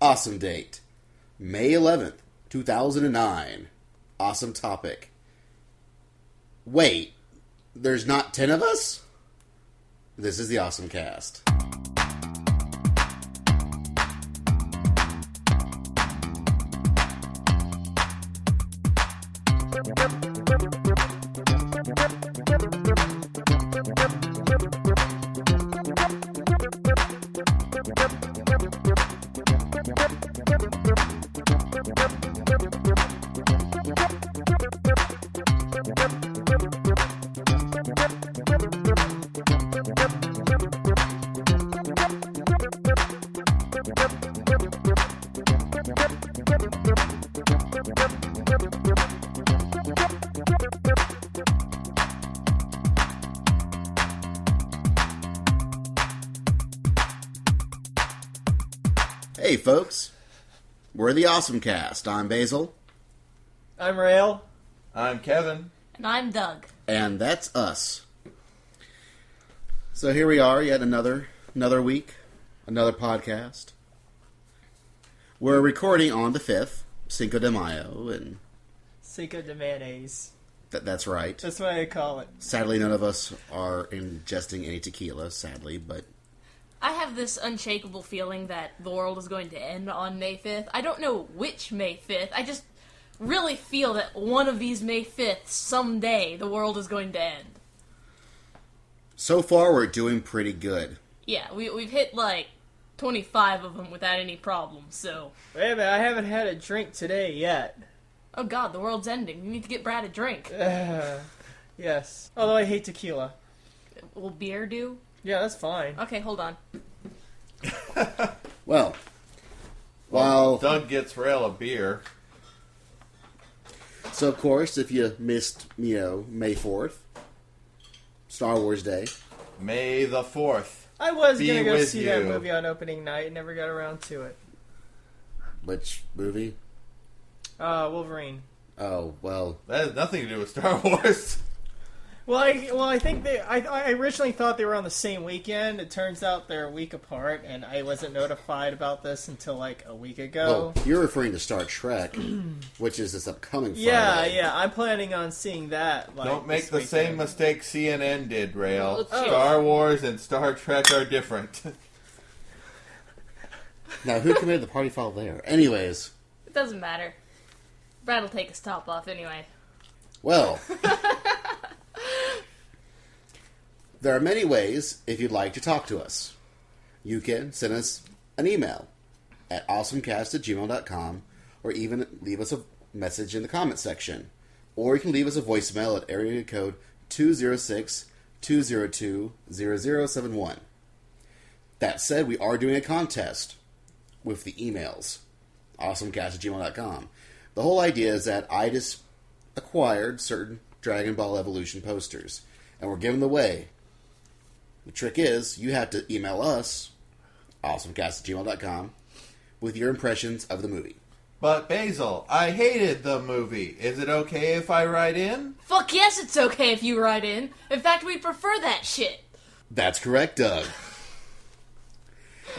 Awesome date, May 11th, 2009. Awesome topic. Wait, there's not 10 of us? This is the OSMcast. Hey folks, we're the OSMcast. I'm Basil. I'm Rail. I'm Kevin. And I'm Doug. And that's us. So here we are, yet another week, another podcast. We're recording on the 5th, Cinco de Mayo, and... Cinco de mayonnaise. That's right. That's what I call it. Sadly, none of us are ingesting any tequila, sadly, but... I have this unshakable feeling that the world is going to end on May 5th. I don't know which May 5th. I just really feel that one of these May 5th, someday, the world is going to end. So far, we're doing pretty good. Yeah, we've hit, 25 of them without any problems, so... Wait a minute, I haven't had a drink today yet. Oh god, the world's ending. We need to get Brad a drink. Yes. Although I hate tequila. Will beer do? Yeah, that's fine. Okay, hold on. Well, while... Doug gets Rail a beer. So, of course, if you missed, May 4th, Star Wars Day. May the 4th. I was Be going to go with see that you. movie on opening night and never got around to it. Which movie? Wolverine. Oh, well... That has nothing to do with Star Wars. Well, I think I originally thought they were on the same weekend. It turns out they're a week apart, and I wasn't notified about this until a week ago. Oh, you're referring to Star Trek, which is this upcoming Friday. Yeah, I'm planning on seeing that. Don't make this the same weekend. mistake CNN did, Rail. Oh. Star Wars and Star Trek are different. Now, who committed the party foul there? Anyways. It doesn't matter. Brad will take his top off anyway. Well... There are many ways if you'd like to talk to us. You can send us an email at awesomecast@gmail.com or even leave us a message in the comment section. Or you can leave us a voicemail at area code 206-202-0071. That said, we are doing a contest with the emails. awesomecast@gmail.com. The whole idea is that I just acquired certain Dragon Ball Evolution posters, and we're giving them away. The trick is, you have to email us, awesomecast@gmail.com, with your impressions of the movie. But Basil, I hated the movie. Is it okay if I write in? Fuck yes, it's okay if you write in. In fact, we prefer that shit. That's correct, Doug.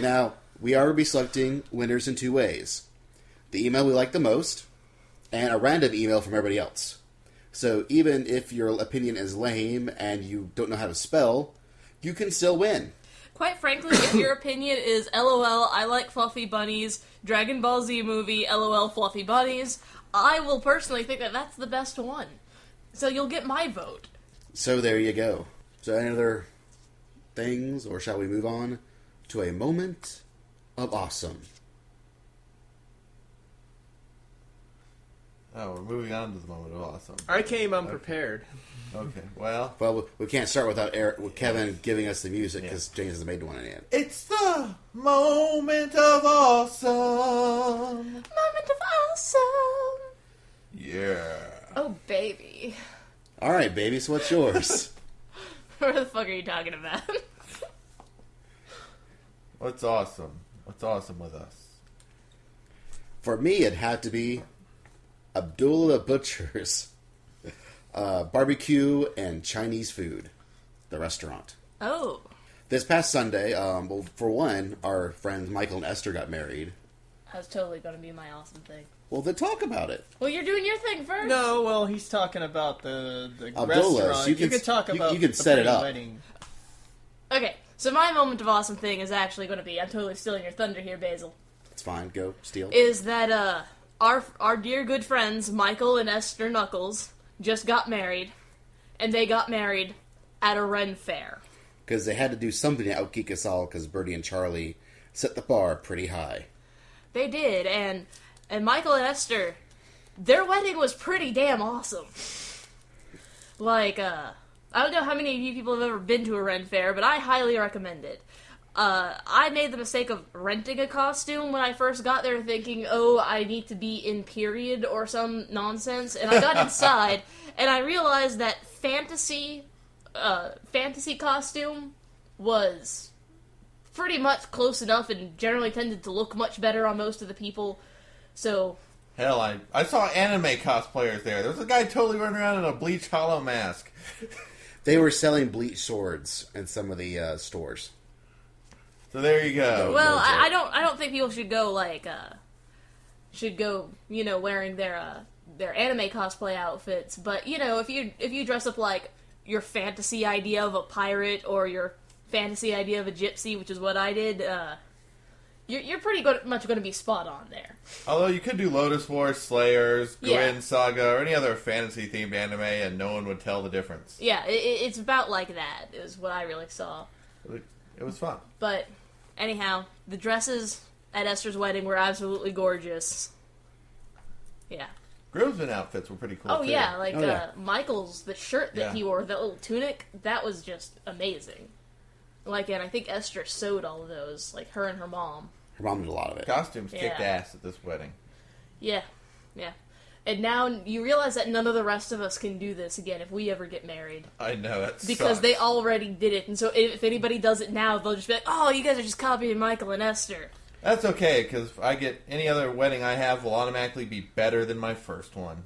Now, we are going to be selecting winners in two ways. The email we like the most, and a random email from everybody else. So even if your opinion is lame and you don't know how to spell, you can still win. Quite frankly, if your opinion is LOL, I like fluffy bunnies, Dragon Ball Z movie, LOL fluffy bunnies, I will personally think that that's the best one. So you'll get my vote. So there you go. So any other things, or shall we move on to a moment of awesome? Oh, we're moving on to the moment of awesome. I came unprepared. Okay, well... Well, we can't start without with Kevin giving us the music, because James hasn't made one yet. It's the moment of awesome. Moment of awesome. Yeah. Oh, baby. Alright, baby, so what's yours? What the fuck are you talking about? What's awesome? What's awesome with us? For me, it had to be Abdullah Butcher's barbecue and Chinese food, the restaurant. Oh. This past Sunday, well, for one, our friends Michael and Esther got married. That's totally going to be my awesome thing. Well, then talk about it. Well, you're doing your thing first. No, well, he's talking about the Abdullah, restaurant. so You can talk about you can the set it pretty up. wedding. Okay, so my moment of awesome thing is actually going to be, I'm totally stealing your thunder here, Basil, It's fine. Go steal. is that our dear good friends, Michael and Esther Knuckles, just got married, and they got married at a Ren fair. Because they had to do something to outgeek us all. Because Bertie and Charlie set the bar pretty high. They did, and Michael and Esther, their wedding was pretty damn awesome. Like, I don't know how many of you people have ever been to a Ren fair, but I highly recommend it. I made the mistake of renting a costume when I first got there, thinking, oh, I need to be in period or some nonsense, and I got inside, and I realized that fantasy costume was pretty much close enough and generally tended to look much better on most of the people, so... Hell, I saw anime cosplayers there. There was a guy totally running around in a Bleach Hollow mask. They were selling bleach swords in some of the stores. So there you go. Well, no I joke. don't think people should go wearing their anime cosplay outfits. But if you dress up like your fantasy idea of a pirate or your fantasy idea of a gypsy, which is what I did, you're pretty much going to be spot on there. Although you could do Lotus Wars, Slayers, Yeah. Gurren Saga, or any other fantasy-themed anime, and no one would tell the difference. Yeah, it's about like that is what I really saw. It was fun. But anyhow, the dresses at Esther's wedding were absolutely gorgeous. Yeah. Groomsmen outfits were pretty cool, Oh too. yeah, like Oh, yeah. Michael's, the shirt that Yeah. he wore, that little tunic, that was just amazing. Like, and I think Esther sewed all of those, like her and her mom. Her mom did a lot of it. Costumes kicked Yeah. ass at this wedding. Yeah, yeah. And now you realize that none of the rest of us can do this again if we ever get married. I know, that Because sucks. they already did it, and so if anybody does it now, they'll just be like, oh, you guys are just copying Michael and Esther. That's okay, because if I get any other wedding I have will automatically be better than my first one.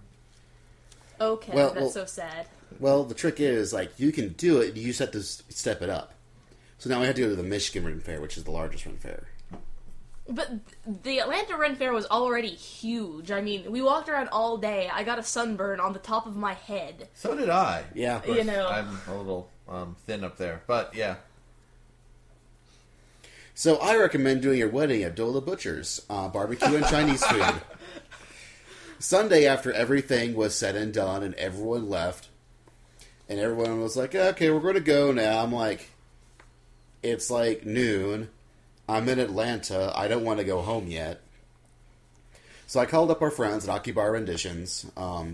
Okay, Well, that's so sad. Well, the trick is, like, you can do it, you just have to step it up. So now we have to go to the Michigan Ren Fair, which is the largest Ren Fair. But the Atlanta Ren Fair was already huge. I mean, we walked around all day. I got a sunburn on the top of my head. So did I. Yeah. Of course, You know. I'm a little thin up there, but yeah. So I recommend doing your wedding at Abdullah Butcher's, barbecue and Chinese food. Sunday, after everything was said and done and everyone left, and everyone was like, okay, we're going to go now. I'm like, it's like noon. I'm in Atlanta. I don't want to go home yet. So I called up our friends at Akibar Renditions,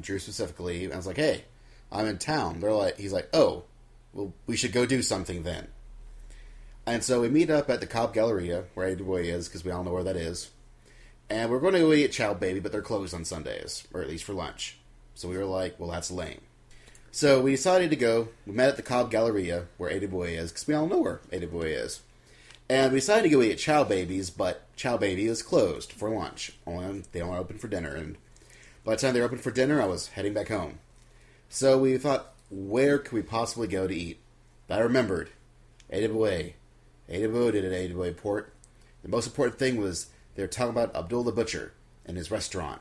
Drew specifically, and I was like, hey, I'm in town. He's like, oh, well, we should go do something then. And so we meet up at the Cobb Galleria, where Ada Boy is, because we all know where that is. And we're going to go eat at Chow Baby, but they're closed on Sundays, or at least for lunch. So we were like, well, that's lame. So we decided to go. We met at the Cobb Galleria, where Ada Boy is, because we all know where Ada Boy is. And we decided to go eat at Chow Baby's, but Chow Baby is closed for lunch. They only open for dinner. And by the time they were open for dinner, I was heading back home. So we thought, where could we possibly go to eat? But I remembered, Ada Boy. Ada Boy did an Ada Boy port. The most important thing was they were talking about Abdullah Butcher and his restaurant.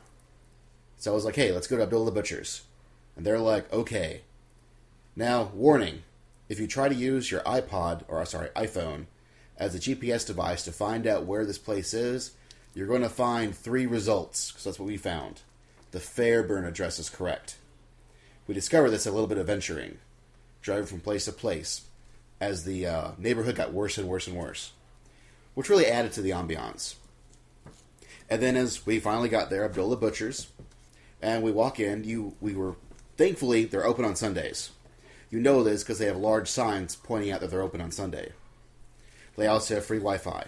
So I was like, hey, let's go to Abdullah Butcher's. And they're like, okay. Now, warning, if you try to use your iPhone as a GPS device to find out where this place is, you're going to find 3 results, because that's what we found. The Fairburn address is correct. We discovered this a little bit of venturing, driving from place to place, as the neighborhood got worse and worse and worse, which really added to the ambiance. And then as we finally got there, Abdullah Butcher's, and we walk in, thankfully, they're open on Sundays. You know this because they have large signs pointing out that they're open on Sunday. They also have free Wi-Fi.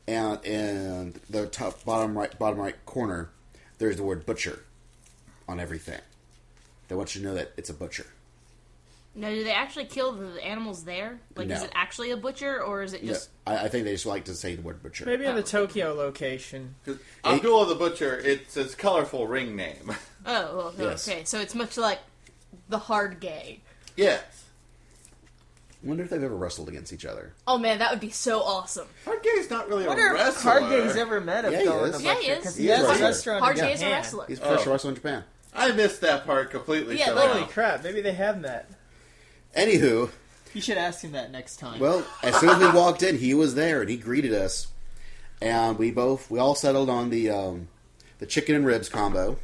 And in the top bottom right corner, there's the word butcher on everything. They want you to know that it's a butcher. Now, do they actually kill the animals there? Like, No. is it actually a butcher, or is it just... I think they just like to say the word butcher. Maybe in the Oh. Tokyo location. Abdullah the Butcher, it's his colorful ring name. Oh, well, Yes. okay. So it's much like the hard gay. Yes. I wonder if they've ever wrestled against each other. Oh man, that would be so awesome. Hardgay's not really I a wonder if wrestler. Hardgay's ever met a Yeah, he fellow is. in a Yeah, he is. because He he is has a a restaurant in Hardgay is a Japan. wrestler. He's the first wrestler in Japan. I missed that part completely. Yeah, somehow. Holy crap, maybe they have met. Anywho, You should ask him that next time. well, as soon as we walked in, he was there and he greeted us, and we all settled on the chicken and ribs combo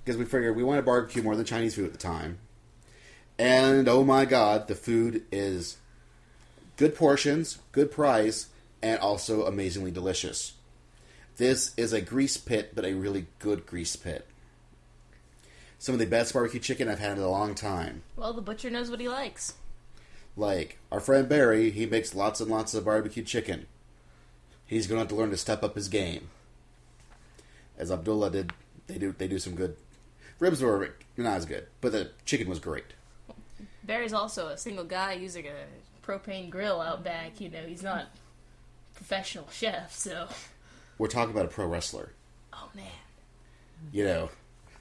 because we figured we wanted barbecue more than Chinese food at the time. And oh my god, the food is good portions, good price, and also amazingly delicious. This is a grease pit, but a really good grease pit. Some of the best barbecue chicken I've had in a long time. Well, the butcher knows what he likes. Like, our friend Barry, he makes lots and lots of barbecue chicken. He's going to have to learn to step up his game. As Abdullah did, they do some good. Ribs were not as good, but the chicken was great. Barry's also a single guy using a propane grill out back. You know, he's not a professional chef, so... We're talking about a pro wrestler. Oh, man. You know,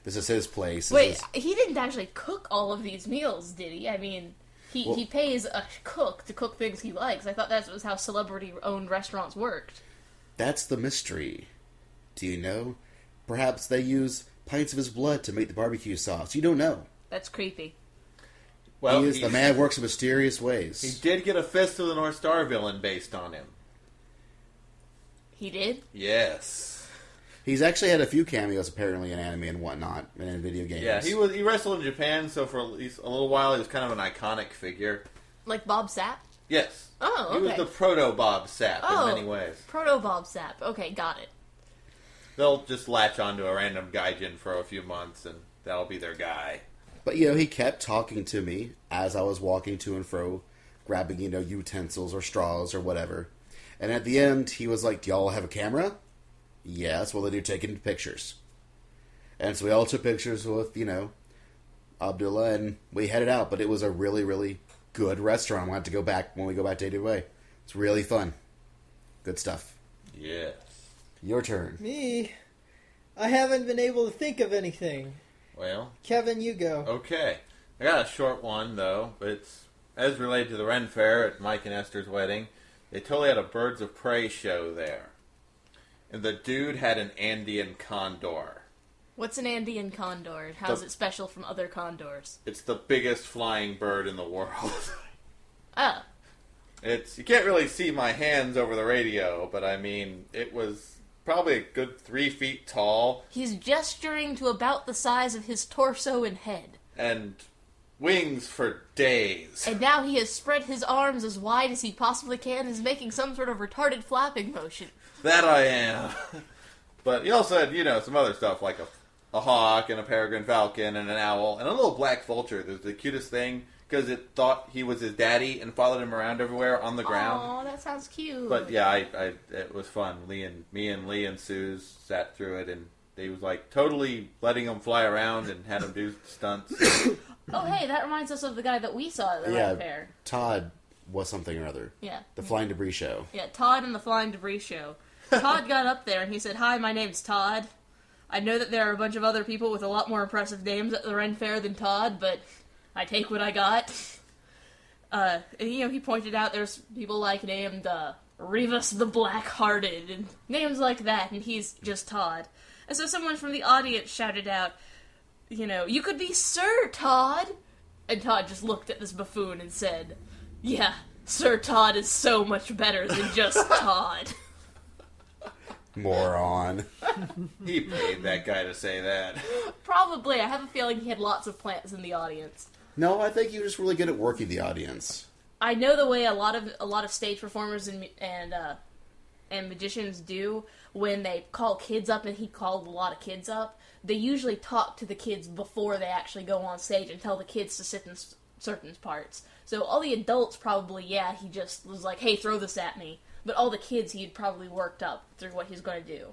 this is his place. Wait, he didn't actually cook all of these meals, did he? I mean, he pays a cook to cook things he likes. I thought that was how celebrity-owned restaurants worked. That's the mystery. Do you know? Perhaps they use pints of his blood to make the barbecue sauce. You don't know. That's creepy. Well, The man works in mysterious ways. He did get a Fist of the North Star villain based on him. He did? Yes. He's actually had a few cameos apparently in anime and whatnot, and in video games. Yeah, he wrestled in Japan, so for at least a little while he was kind of an iconic figure. Like Bob Sapp? Yes. Oh, okay. He was the proto Bob Sapp in many ways. Proto Bob Sapp. Okay, got it. They'll just latch onto a random gaijin for a few months, and that'll be their guy. But, you know, he kept talking to me as I was walking to and fro, grabbing, you know, utensils or straws or whatever. And at the end, he was like, do y'all have a camera? Yes, well, they do taking pictures. And so we all took pictures with, you know, Abdullah, and we headed out. But it was a really, really good restaurant. We'll have to go back when we go back to 80 It's really fun. Good stuff. Yes. Your turn. Me? I haven't been able to think of anything. Well, Kevin, you go. okay. I got a short one, though, but it's as related to the Ren Fair at Mike and Esther's wedding. They totally had a Birds of Prey show there. And the dude had an Andean condor. What's an Andean condor? How's it special from other condors? It's the biggest flying bird in the world. Oh. You can't really see my hands over the radio, but I mean, it was probably a good 3 feet tall. He's gesturing to about the size of his torso and head. And wings for days. And now he has spread his arms as wide as he possibly can and is making some sort of retarded flapping motion. That I am. But he also had, you know, some other stuff like a hawk and a peregrine falcon and an owl and a little black vulture. That's the cutest thing because it thought he was his daddy and followed him around everywhere on the ground. Oh, that sounds cute. But yeah, it was fun. Me and Lee and Suze sat through it, and they was like totally letting him fly around and had him do stunts. Oh, hey, that reminds us of the guy that we saw at the Ren Fair. Todd was something or other. Yeah. The Flying Debris Show. Yeah, Todd and the Flying Debris Show. Todd got up there and he said, "Hi, my name's Todd. I know that there are a bunch of other people with a lot more impressive names at the Ren Fair than Todd, but I take what I got." And, you know, he pointed out there's people like named Rivas the Black-Hearted and names like that, and he's just Todd. And so someone from the audience shouted out, you know, "You could be Sir Todd!" And Todd just looked at this buffoon and said, "Yeah, Sir Todd is so much better than just Todd." Moron. He paid that guy to say that. Probably. I have a feeling he had lots of plants in the audience. No, I think you're just really good at working the audience. I know the way a lot of stage performers and magicians do when they call kids up, and he called a lot of kids up. They usually talk to the kids before they actually go on stage and tell the kids to sit in certain parts. So all the adults probably, yeah, he just was like, "Hey, throw this at me." But all the kids he'd probably worked up through what he's going to do.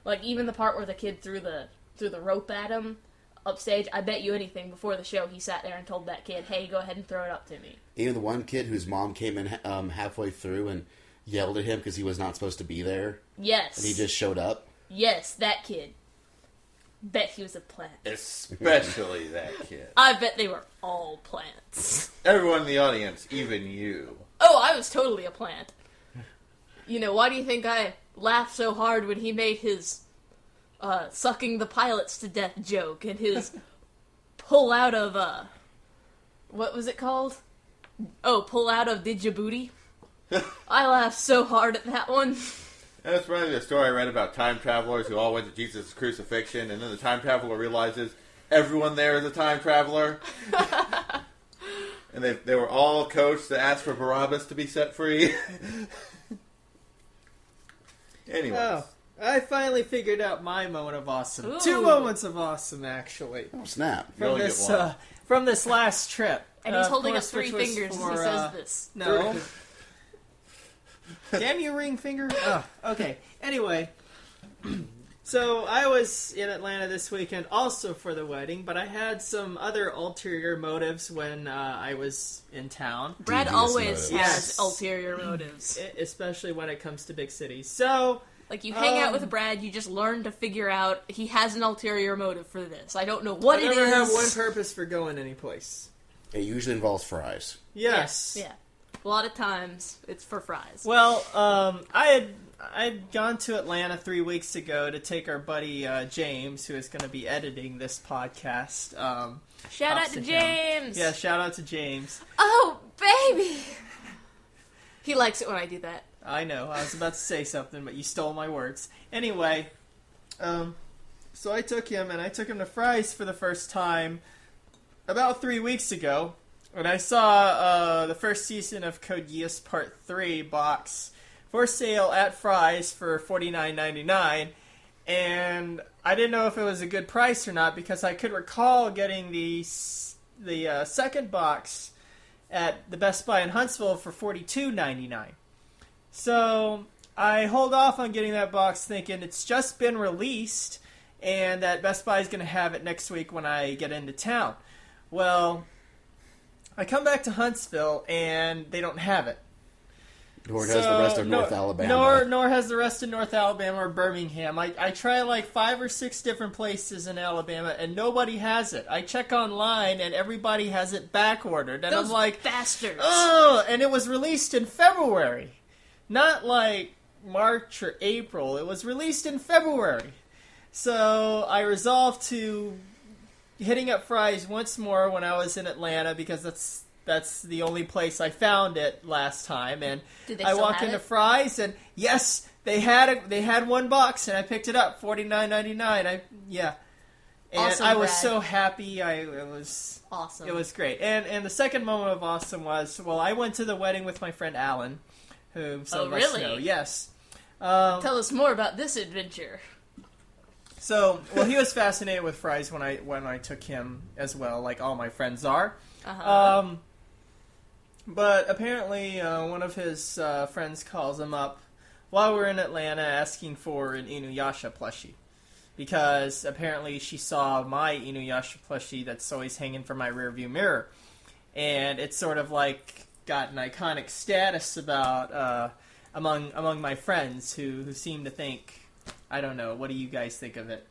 Like even the part where the kid threw the rope at him upstage, I bet you anything before the show he sat there and told that kid, "Hey, go ahead and throw it up to me." Even the one kid whose mom came in halfway through and yelled at him because he was not supposed to be there. Yes. And he just showed up. Yes, that kid. Bet he was a plant. Especially that kid. I bet they were all plants. Everyone in the audience, even you. Oh, I was totally a plant. You know, why do you think I laughed so hard when he made his sucking the pilots to death joke and his pull out of, what was it called? Oh, pull out of Did Ya Booty? I laughed so hard at that one. That's reminded me of the story I read about time travelers who all went to Jesus' crucifixion, and then the time traveler realizes everyone there is a time traveler. And they were all coached to ask for Barabbas to be set free. Anyways. Oh, I finally figured out my moment of awesome. Ooh. 2 moments of awesome, actually. Oh, snap. You only get one. From this last trip. And he's Of holding up course, 3 which was fingers as he for, says this. No. Damn you, ring finger. Oh, okay. Anyway, so I was in Atlanta this weekend also for the wedding, but I had some other ulterior motives when I was in town. Brad Devious always motives. has Yes. ulterior motives. Especially when it comes to big cities. So, Like, you hang out with Brad, you just learn to figure out he has an ulterior motive for this. I don't know what I it never is. have one purpose for going anyplace. It usually involves fries. Yes. Yeah. A lot of times, it's for fries. Well, I'd gone to Atlanta 3 weeks ago to take our buddy James, who is going to be editing this podcast. Shout out Props to him. James! Yeah, shout out to James. Oh, baby! He likes it when I do that. I know, I was about to say something, but you stole my words. Anyway, so I took him to Fry's for the first time about 3 weeks ago, and I saw the first season of Code Geass Part 3 box for sale at Fry's for $49.99, and I didn't know if it was a good price or not because I could recall getting the second box at the Best Buy in Huntsville for $42.99. So I hold off on getting that box thinking it's just been released and that Best Buy is going to have it next week when I get into town. Well, I come back to Huntsville and they don't have it. Nor does the rest of North Alabama. Nor has the rest of North Alabama or Birmingham. I try like 5 or 6 different places in Alabama and nobody has it. I check online and everybody has it back ordered. And Those I'm like, bastards! oh, and it was released in February. Not like March or April. It was released in February. So I resolved to hitting up Fry's once more when I was in Atlanta because that's the only place I found it last time. And Did they I still walked have into it? Fry's and yes, they had one box and I picked it up, $49.99. Yeah. And Awesome, I was Brad. so happy. It was Awesome. It was great. And the second moment of awesome was, well, I went to the wedding with my friend Alan, who some of us really? know. Yes. Tell us more about this adventure. So, well, he was fascinated with Fry's when I took him as well, like all my friends are. Uh-huh. But apparently, one of his friends calls him up while we're in Atlanta asking for an Inuyasha plushie. Because apparently she saw my Inuyasha plushie that's always hanging from my rearview mirror. And it's sort of like got an iconic status about among my friends who seem to think, I don't know, what do you guys think of it?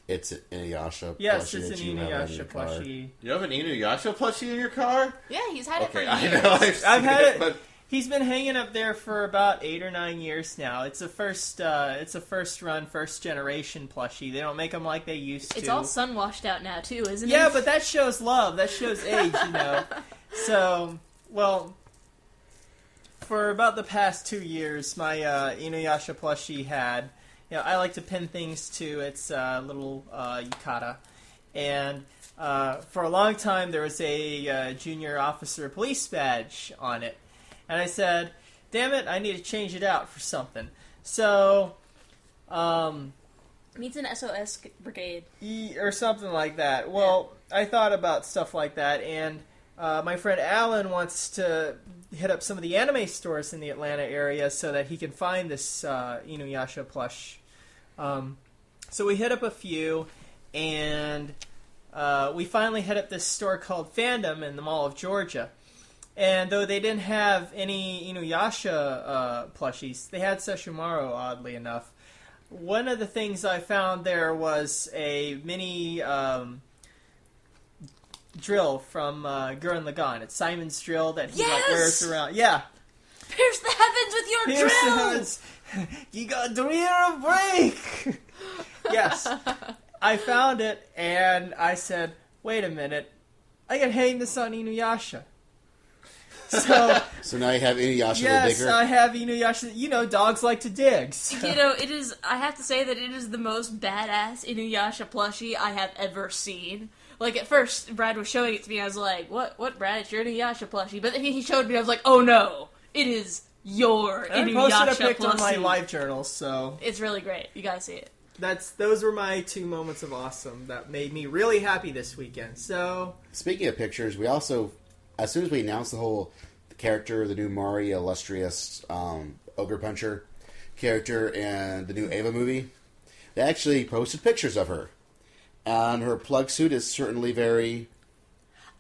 It's an Inuyasha Yes, plushie it's that an you have in Inuyasha your car. plushie. You have an Inuyasha plushie in your car? Yeah, he's had it for Okay, years. I know. I've had it. But He's been hanging up there for about 8 or 9 years now. It's a first run, first generation plushie. They don't make them like they used to. It's all sun washed out now too, isn't it? Yeah, but that shows love. That shows age, you know. So, well, for about the past 2 years, my Inuyasha plushie had, I like to pin things to its little yukata. And for a long time, there was a junior officer police badge on it. And I said, damn it, I need to change it out for something. So, Needs an SOS brigade. or something like that. Well, I thought about stuff like that, and my friend Alan wants to hit up some of the anime stores in the Atlanta area so that he can find this Inuyasha plush. So we hit up a few, and we finally hit up this store called Fandom in the Mall of Georgia. And though they didn't have any Inuyasha plushies, they had Sesshomaru, oddly enough. one of the things I found there was a mini drill from Gurren Lagann. It's Simon's drill that he wears around. Yeah. Pierce the heavens with your Pierce drill! the heavens. You got to hear a break! Yes. I found it, and I said, wait a minute. I can hang this on Inuyasha. So now you have Inuyasha the digger? Yes, I have Inuyasha. You know, dogs like to dig. So. You know, it is. I have to say that it is the most badass Inuyasha plushie I have ever seen. Like, at first, Brad was showing it to me, I was like, what, Brad? It's your Inuyasha plushie. But then he showed me, I was like, oh no, it is your Inuyasha plushie. I posted a picture on my live journal, so... It's really great. You gotta see it. Those were my 2 moments of awesome that made me really happy this weekend, so... Speaking of pictures, we also, as soon as we announced the character, the new Mari Illustrious Ogre Puncher character in the new Eva movie, they actually posted pictures of her. And her plug suit is certainly very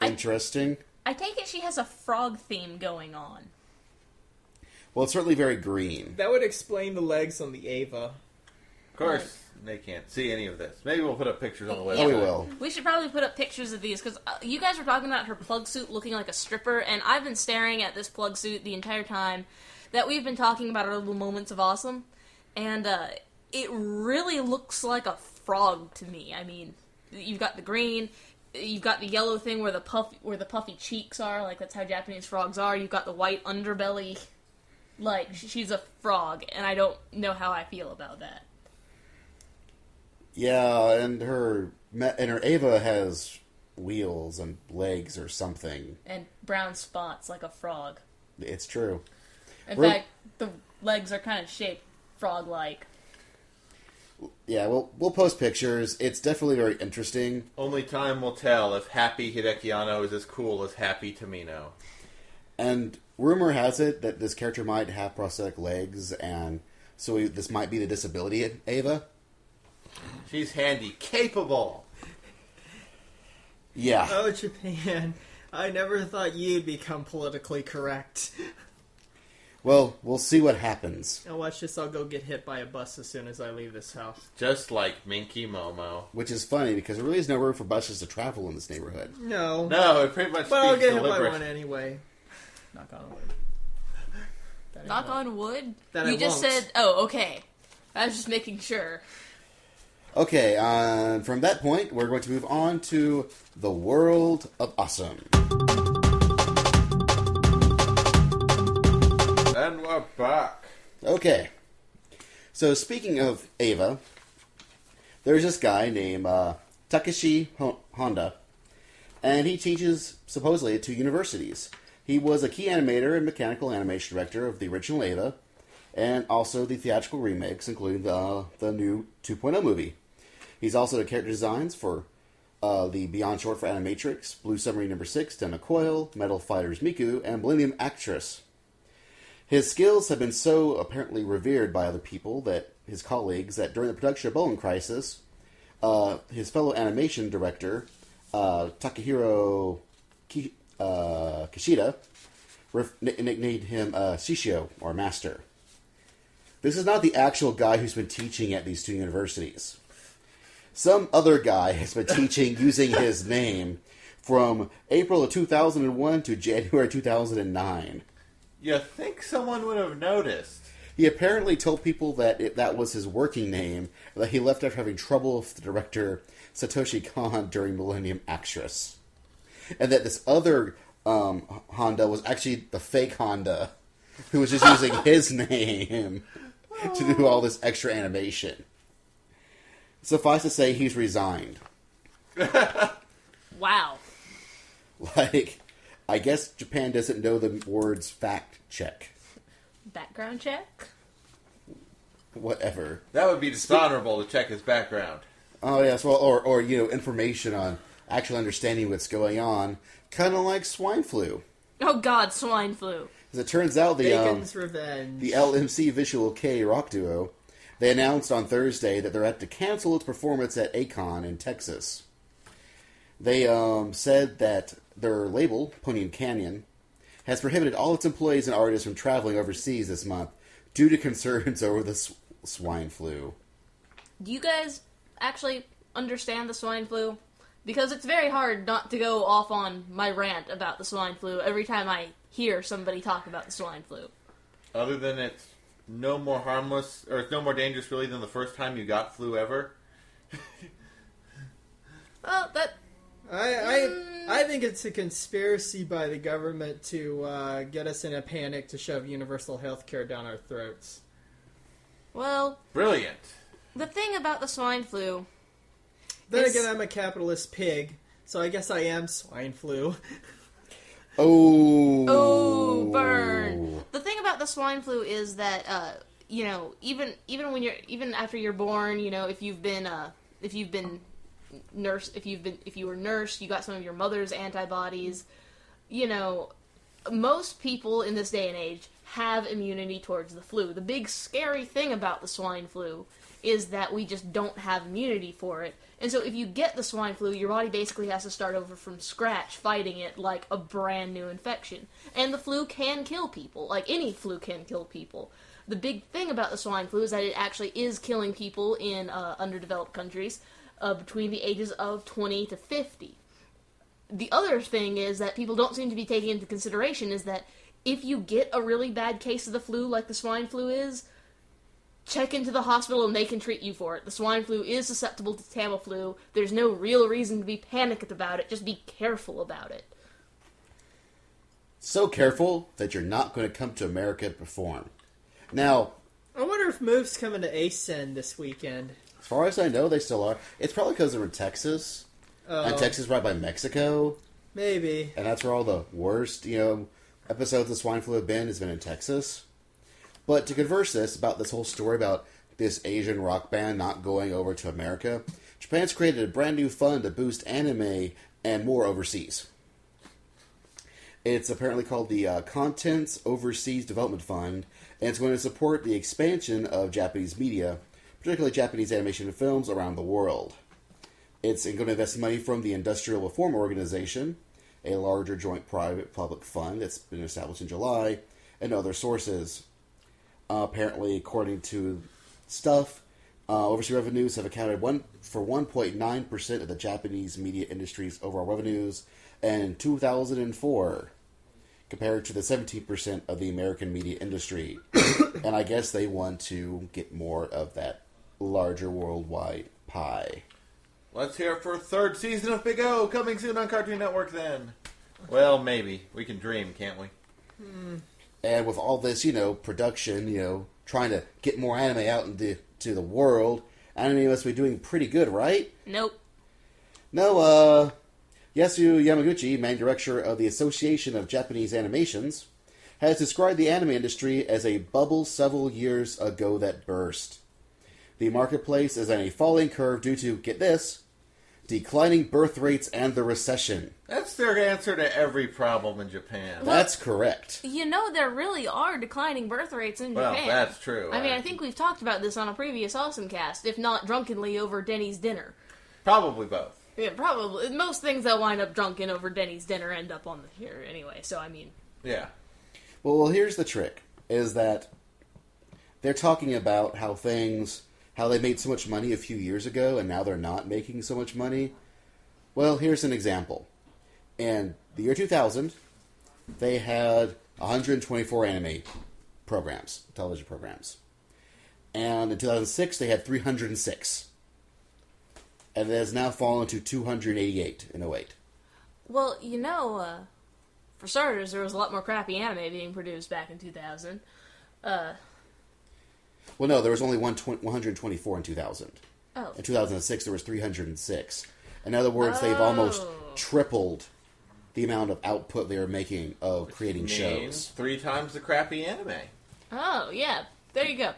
interesting. I take it she has a frog theme going on. Well, it's certainly very green. That would explain the legs on the Eva. Of course, they can't see any of this. Maybe we'll put up pictures on the website. Oh, we will. We should probably put up pictures of these, because you guys were talking about her plug suit looking like a stripper, and I've been staring at this plug suit the entire time that we've been talking about our little moments of awesome, and it really looks like a frog to me. I mean, you've got the green, you've got the yellow thing where the puffy cheeks are, like that's how Japanese frogs are. You've got the white underbelly. Like, she's a frog, and I don't know how I feel about that. Yeah, and her Eva has wheels and legs or something. And brown spots like a frog. It's true. In fact, the legs are kind of shaped frog-like. Yeah, we'll post pictures. It's definitely very interesting. Only time will tell if Happy Hidekiano is as cool as Happy Tamino. And rumor has it that this character might have prosthetic legs, and so this might be the disability Eva. She's handy, capable. Yeah. Oh, Japan. I never thought you'd become politically correct. Well, we'll see what happens. I'll watch this. I'll go get hit by a bus as soon as I leave this house. Just like Minky Momo. Which is funny, because there really is no room for buses to travel in this neighborhood. No. No, it pretty much But I'll get hit by deliberate. one anyway. Knock on wood. Knock on wood? That you I just won't. said, oh, okay. I was just making sure. Okay, from that point, we're going to move on to the world of awesome. And we're back. Okay. So, speaking of Eva, there's this guy named Takeshi Honda, and he teaches, supposedly, at 2 universities. He was a key animator and mechanical animation director of the original Eva, and also the theatrical remakes, including the new 2.0 movie. He's also the character designs for the Beyond short for Animatrix, Blue Submarine No. 6, Dema Coil, Metal Fighters Miku, and Millennium Actress. His skills have been so apparently revered by other people, that his colleagues, that during the production of Bowling Crisis, his fellow animation director, Takahiro Kishida, nicknamed him Shishio, or Master. This is not the actual guy who's been teaching at these 2 universities. Some other guy has been teaching using his name from April of 2001 to January 2009. You think someone would have noticed? He apparently told people that that was his working name, and that he left after having trouble with the director Satoshi Kon during Millennium Actress. And that this other Honda was actually the fake Honda, who was just using his name to do all this extra animation. Suffice to say, he's resigned. Wow. Like, I guess Japan doesn't know the words fact check. Background check? Whatever. That would be dishonorable to check his background. Oh, yes, well, or information on actually understanding what's going on. Kind of like swine flu. Oh god, swine flu. As it turns out, Bacon's Revenge. the LMC Visual K rock duo, they announced on Thursday that they're at to cancel its performance at Akon in Texas. They said that their label, Pony and Canyon, has prohibited all its employees and artists from traveling overseas this month due to concerns over the swine flu. do you guys actually understand the swine flu? Because it's very hard not to go off on my rant about the swine flu every time I hear somebody talk about the swine flu. Other than it's no more harmless, or it's no more dangerous really than the first time you got flu ever. Well, that... I think it's a conspiracy by the government to get us in a panic to shove universal health care down our throats. Well... Brilliant. The thing about the swine flu... Then again, I'm a capitalist pig, so I guess I am swine flu. Oh, burn. The thing about the swine flu is that, even after you're born, if you were nursed, you got some of your mother's antibodies, most people in this day and age have immunity towards the flu. The big scary thing about the swine flu is that we just don't have immunity for it. And so if you get the swine flu, your body basically has to start over from scratch, fighting it like a brand new infection. And the flu can kill people. Like, any flu can kill people. The big thing about the swine flu is that it actually is killing people in underdeveloped countries between the ages of 20 to 50. The other thing is that people don't seem to be taking into consideration is that if you get a really bad case of the flu, like the swine flu is, check into the hospital and they can treat you for it. The swine flu is susceptible to Tamiflu. There's no real reason to be panicked about it. Just be careful about it. So careful that you're not going to come to America to perform. Now, I wonder if Move's coming to ASEN this weekend. as far as I know, they still are. It's probably because they're in Texas. And Texas is right by Mexico. Maybe. And that's where all the worst, episodes of swine flu have been in Texas. But to converse about this whole story about this Asian rock band not going over to America, Japan's created a brand new fund to boost anime and more overseas. It's apparently called the Contents Overseas Development Fund, and it's going to support the expansion of Japanese media, particularly Japanese animation and films around the world. It's going to invest money from the Industrial Reform Organization, a larger joint private-public fund that's been established in July, and other sources. Apparently, according to stuff, overseas revenues have accounted for 1.9% of the Japanese media industry's overall revenues in 2004, compared to the 17% of the American media industry. And I guess they want to get more of that larger worldwide pie. Let's hear it for a third season of Big O, coming soon on Cartoon Network then. Well, maybe. We can dream, can't we? And with all this, production, trying to get more anime out into the world, anime must be doing pretty good, right? Nope. No, Yasu Yamaguchi, main director of the Association of Japanese Animations, has described the anime industry as a bubble several years ago that burst. The marketplace is on a falling curve due to, get this, declining birth rates and the recession. That's their answer to every problem in Japan. That's correct. There really are declining birth rates in Japan. Well, that's true. I think we've talked about this on a previous OSMcast, if not drunkenly over Denny's dinner. Probably both. Yeah, probably. Most things that wind up drunken over Denny's dinner end up on here anyway, so Yeah. Well, here's the trick, is that they're talking about how they made so much money a few years ago, and now they're not making so much money. Well, here's an example. In the year 2000, they had 124 anime programs, television programs. And in 2006, they had 306. And it has now fallen to 288 in 08. Well, for starters, there was a lot more crappy anime being produced back in 2000. Well, no, there was only 124 in 2000. Oh. In 2006, there was 306. In other words, they've almost tripled the amount of output they were making of creating shows. 3 times the crappy anime. Oh, yeah. There you go.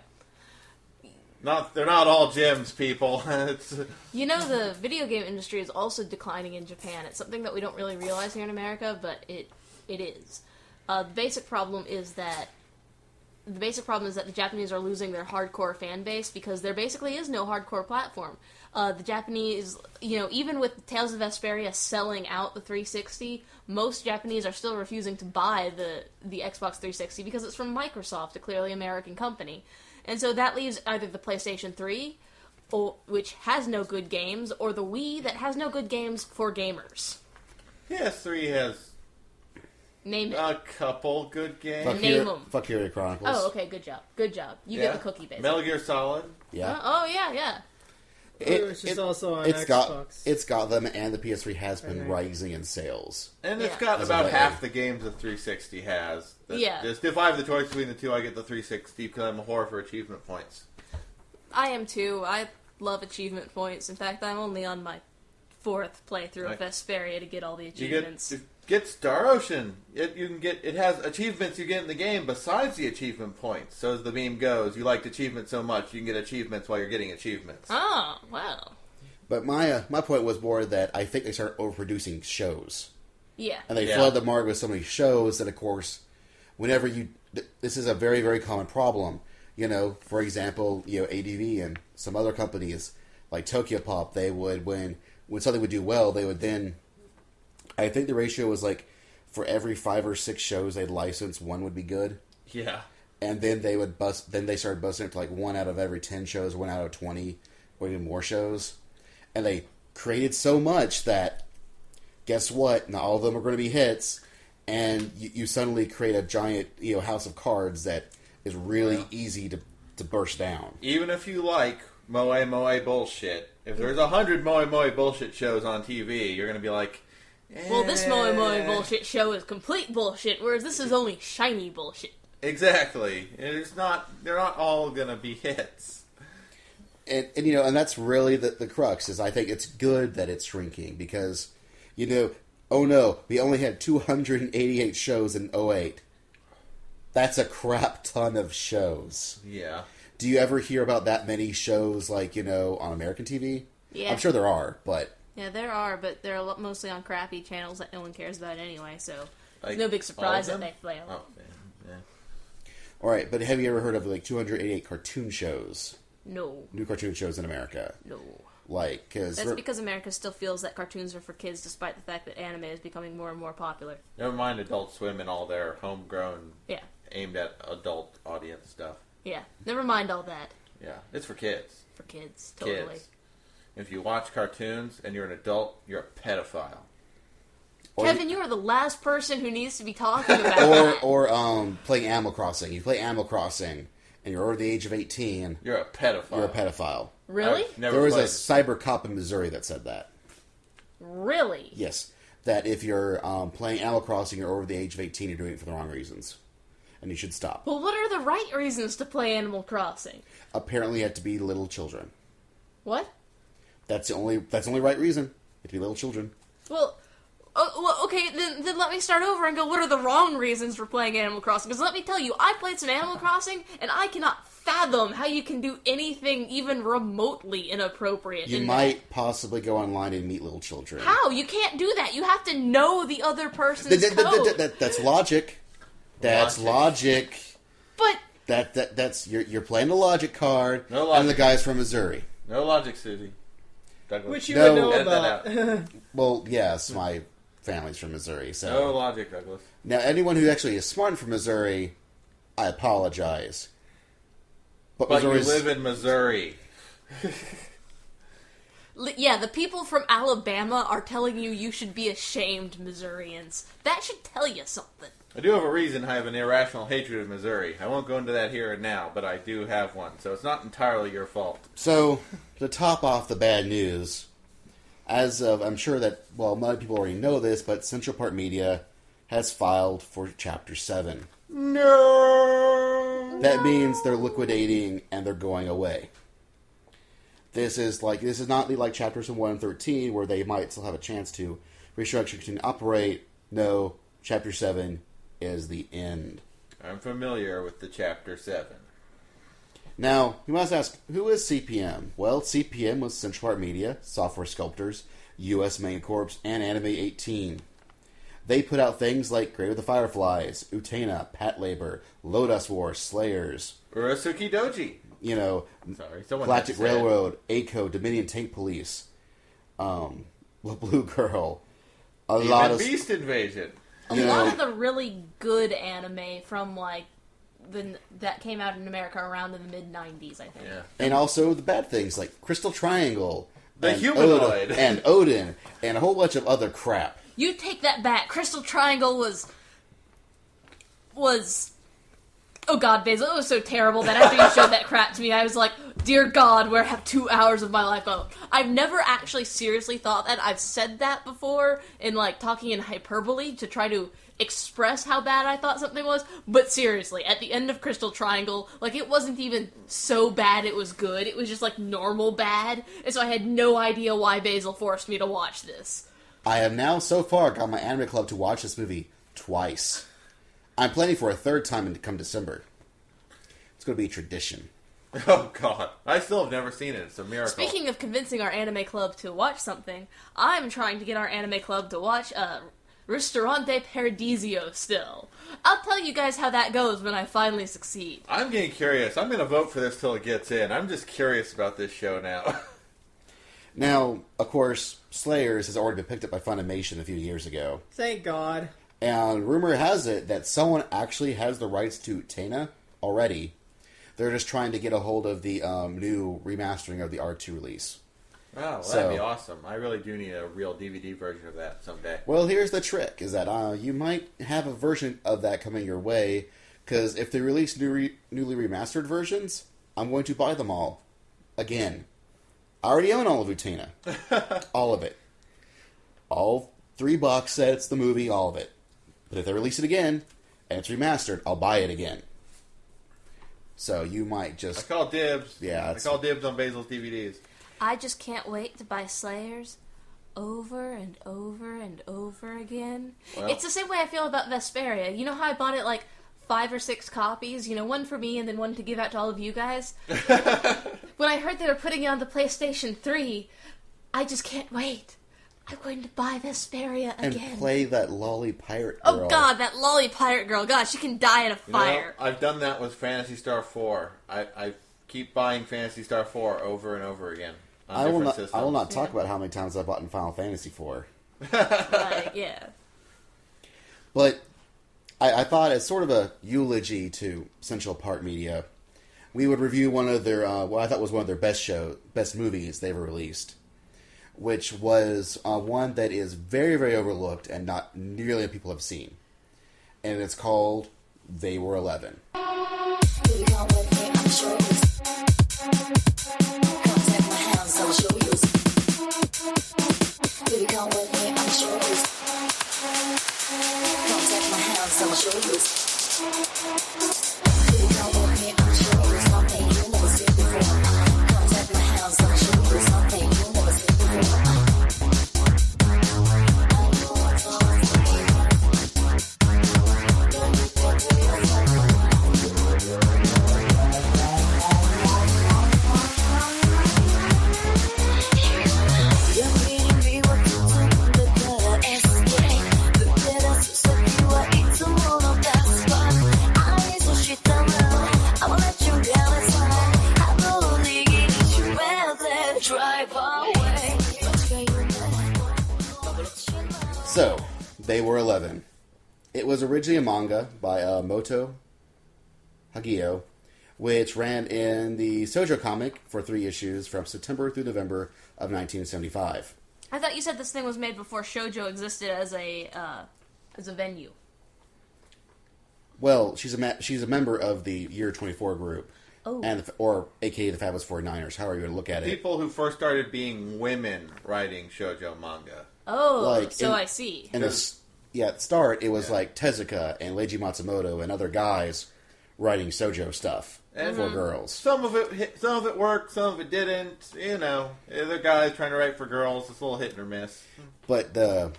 They're not all gems, people. The video game industry is also declining in Japan. It's something that we don't really realize here in America, but it is. The basic problem is that the Japanese are losing their hardcore fan base because there basically is no hardcore platform. The Japanese, even with Tales of Vesperia selling out the 360, most Japanese are still refusing to buy the Xbox 360 because it's from Microsoft, a clearly American company. And so that leaves either the PlayStation 3 which has no good games, or the Wii that has no good games for gamers? PS3 has Name it. a couple good games. Name 'em. Fuck Hero Chronicles. Oh, okay, good job. Good job. You get the cookie, basically. Metal Gear Solid. Yeah. Oh, yeah. Which is also on Xbox. It's got them, and the PS3 has been rising in sales. And it's Yeah. got As about a half the games the 360 has. Yeah. Just if I have the choice between the two, I get the 360 because I'm a whore for achievement points. I am too. I love achievement points. In fact, I'm only on my 4th playthrough of Vesperia to get all the achievements. You get Star Ocean. It has achievements you get in the game besides the achievement points. So as the meme goes, you liked achievements so much you can get achievements while you're getting achievements. Oh, wow. But my point was more that I think they started overproducing shows. Yeah. And they flood the market with so many shows that, of course, whenever this is a very, very common problem. You know, for example, ADV and some other companies like Tokyo Pop, they would, when something would do well, they would then, I think the ratio was like, for every 5 or 6 shows they'd license, 1 would be good. Yeah. And then they started busting it to like 1 out of every 10 shows, 1 out of 20, or even more shows. And they created so much that, guess what? Not all of them are going to be hits, and you suddenly create a giant, house of cards that is really easy to burst down. Even if you like moe bullshit, if there's 100 moe bullshit shows on TV, you're going to be like, Well, this moe bullshit show is complete bullshit, whereas this is only shiny bullshit. Exactly. They're not all going to be hits. And that's really the crux, is I think it's good that it's shrinking, because, oh no, we only had 288 shows in 2008. That's a crap ton of shows. Yeah. Do you ever hear about that many shows, like, on American TV? Yeah. I'm sure there are, but... Yeah, there are, but they're mostly on crappy channels that no one cares about anyway, so Like, it's no big surprise all of that them? they fail. Oh, yeah. Alright, but have you ever heard of, 288 cartoon shows? No. New cartoon shows in America? No. Because because America still feels that cartoons are for kids, despite the fact that anime is becoming more and more popular. Never mind Adult Swim and all their homegrown, Yeah. aimed at adult audience stuff. Yeah. Never mind all that. Yeah, it's for kids. For kids. Totally. Kids. If you watch cartoons and you're an adult, you're a pedophile. Kevin, you are the last person who needs to be talking about that. Or playing Animal Crossing. You play Animal Crossing, and you're over the age of 18, You're a pedophile. you're a pedophile. Really? I've never There was played. a cyber cop in Missouri that said that. Really? Yes. That if you're playing Animal Crossing, you're over the age of 18, you're doing it for the wrong reasons. And you should stop. Well, what are the right reasons to play Animal Crossing? Apparently you have to be little children. What? That's the only right reason. You have to be little children. Well, okay, then let me start over and go, what are the wrong reasons for playing Animal Crossing? Because let me tell you, I played some Animal Crossing, and I cannot fathom how you can do anything even remotely inappropriate. You might possibly go online and meet little children. How? You can't do that. You have to know the other person's code. That's logic. That's logic. But That's you're playing the logic card. No logic. And the guy's from Missouri. No logic, Susie. Douglas. Which you No. would know Edit that about. Well, yes, my family's from Missouri. So No logic, Douglas. now, anyone who actually is smart from Missouri, I apologize. But you Missouri's- live in Missouri. yeah, the people from Alabama are telling you should be ashamed, Missourians. That should tell you something. I do have a reason I have an irrational hatred of Missouri. I won't go into that here and now, but I do have one, so it's not entirely your fault. So, to top off the bad news, as of, I'm sure that, well, many people already know this, but Central Park Media has filed for Chapter 7. No! That means they're liquidating and they're going away. This is not like Chapters 1 and 13, where they might still have a chance to restructure, continue to operate. No, Chapter 7 is the end. I'm familiar with the Chapter 7. Now, you must ask, who is CPM? Well, CPM was Central Park Media, Software Sculptors, US Manga Corps, and Anime 18. They put out things like Grave of the Fireflies, Utena, Pat Labor, Lotus War, Slayers, Urasuki Doji. Sorry, someone Galactic had to say it. Railroad, ACO, Dominion Tank Police, Blue Girl, a lot Even of Beast Invasion. A lot of the really good anime from, like, that came out in America around in the mid-90s, I think. Yeah. And also the bad things like Crystal Triangle. The and humanoid. and Odin. And a whole bunch of other crap. You take that back. Crystal Triangle was... Oh god, Basil, it was so terrible that after you showed that crap to me, I was like, dear god, where have 2 hours of my life gone? I've never actually seriously thought that. I've said that before in, like, talking in hyperbole to try to express how bad I thought something was, but seriously, at the end of Crystal Triangle, like, it wasn't even so bad it was good, it was just, like, normal bad, and so I had no idea why Basil forced me to watch this. I have now so far got my anime club to watch this movie twice. I'm planning for a third time come December. It's going to be a tradition. Oh, God. I still have never seen it. It's a miracle. Speaking of convincing our anime club to watch something, I'm trying to get our anime club to watch Ristorante Paradiso still. I'll tell you guys how that goes when I finally succeed. I'm getting curious. I'm going to vote for this till it gets in. I'm just curious about this show now. Now, of course, Slayers has already been picked up by Funimation a few years ago. Thank God. And rumor has it that someone actually has the rights to Tena already. They're just trying to get a hold of the new remastering of the R2 release. Oh, well, that'd be awesome. I really do need a real DVD version of that someday. Well, here's the trick, is that you might have a version of that coming your way, because if they release newly remastered versions, I'm going to buy them all. Again. I already own all of Utena. All of it. All 3 box sets, the movie, all of it. But if they release it again, and it's remastered, I'll buy it again. So you might just... I call dibs. Yeah. I call dibs on Basil's DVDs. I just can't wait to buy Slayers over and over and over again. Well, it's the same way I feel about Vesperia. You know how I bought it like 5 or 6 copies? You know, one for me and then one to give out to all of you guys? When I heard they were putting it on the PlayStation 3, I just can't wait. I'm going to buy Vesperia again. And play that lolly pirate girl. Oh god, that lolly pirate girl. God, she can die in a fire. You know, I've done that with Phantasy Star 4. I keep buying Phantasy Star 4 over and over again. I will not talk about how many times I bought in Final Fantasy 4. Yeah. But I thought, as sort of a eulogy to Central Park Media, we would review one of their, what I thought was one of their best movies they ever released, which was one that is very, very overlooked and not nearly enough people have seen. And it's called They Were 11. So, They Were 11. It was originally a manga by Moto Hagio, which ran in the Shoujo comic for 3 issues from September through November of 1975. I thought you said this thing was made before shoujo existed as a venue. Well, she's a member of the Year 24 group. Oh. Or aka the Fabulous 49ers, however you want to look at it. People who first started being women writing shoujo manga. Oh, I see. And at the start, it was like Tezuka and Leiji Matsumoto and other guys writing shoujo stuff for girls. Some of it worked, some of it didn't. You know, other guys trying to write for girls, it's a little hit or miss. But the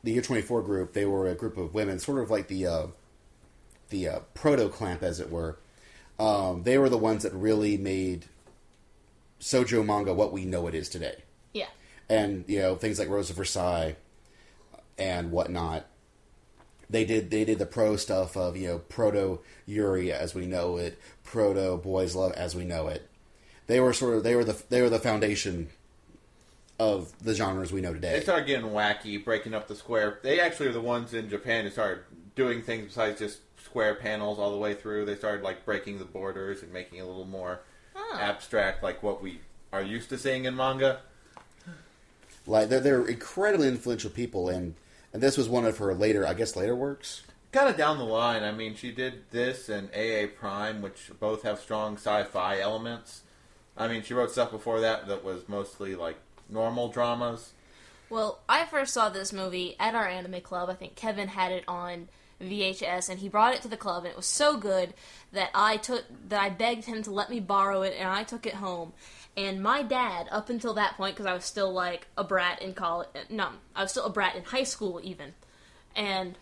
Year 24 group, they were a group of women, sort of like the proto-clamp, as it were. They were the ones that really made shoujo manga what we know it is today. Yeah. And, you know, things like Rose of Versailles and whatnot. They did the pro stuff of, you know, proto Yuri as we know it, proto Boys Love as we know it. They were the foundation of the genres we know today. They started getting wacky, breaking up the square. They actually are the ones in Japan who started doing things besides just square panels all the way through. They started like breaking the borders and making it a little more abstract, like what we are used to seeing in manga. Like they're incredibly influential people, and this was one of her later works. Kind of down the line. I mean, she did this and AA Prime, which both have strong sci-fi elements. I mean, she wrote stuff before that was mostly like normal dramas. Well, I first saw this movie at our anime club. I think Kevin had it on VHS, and he brought it to the club, and it was so good that I begged him to let me borrow it, and I took it home. And my dad, up until that point, because I was still like a brat in college, no, I was still a brat in high school even, and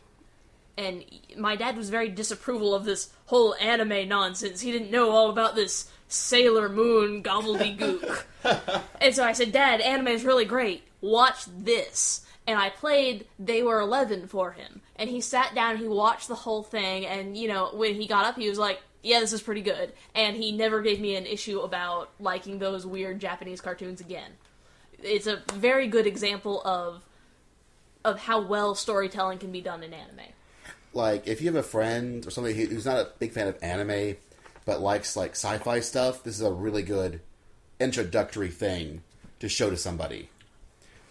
my dad was very disapproval of this whole anime nonsense. He didn't know all about this Sailor Moon gobbledygook. And so I said, Dad, anime is really great. Watch this. And I played They Were 11 for him. And he sat down and he watched the whole thing. And, you know, when he got up, he was like, yeah, this is pretty good. And he never gave me an issue about liking those weird Japanese cartoons again. It's a very good example of how well storytelling can be done in anime. Like, if you have a friend or somebody who's not a big fan of anime, but likes, like, sci-fi stuff, this is a really good introductory thing to show to somebody.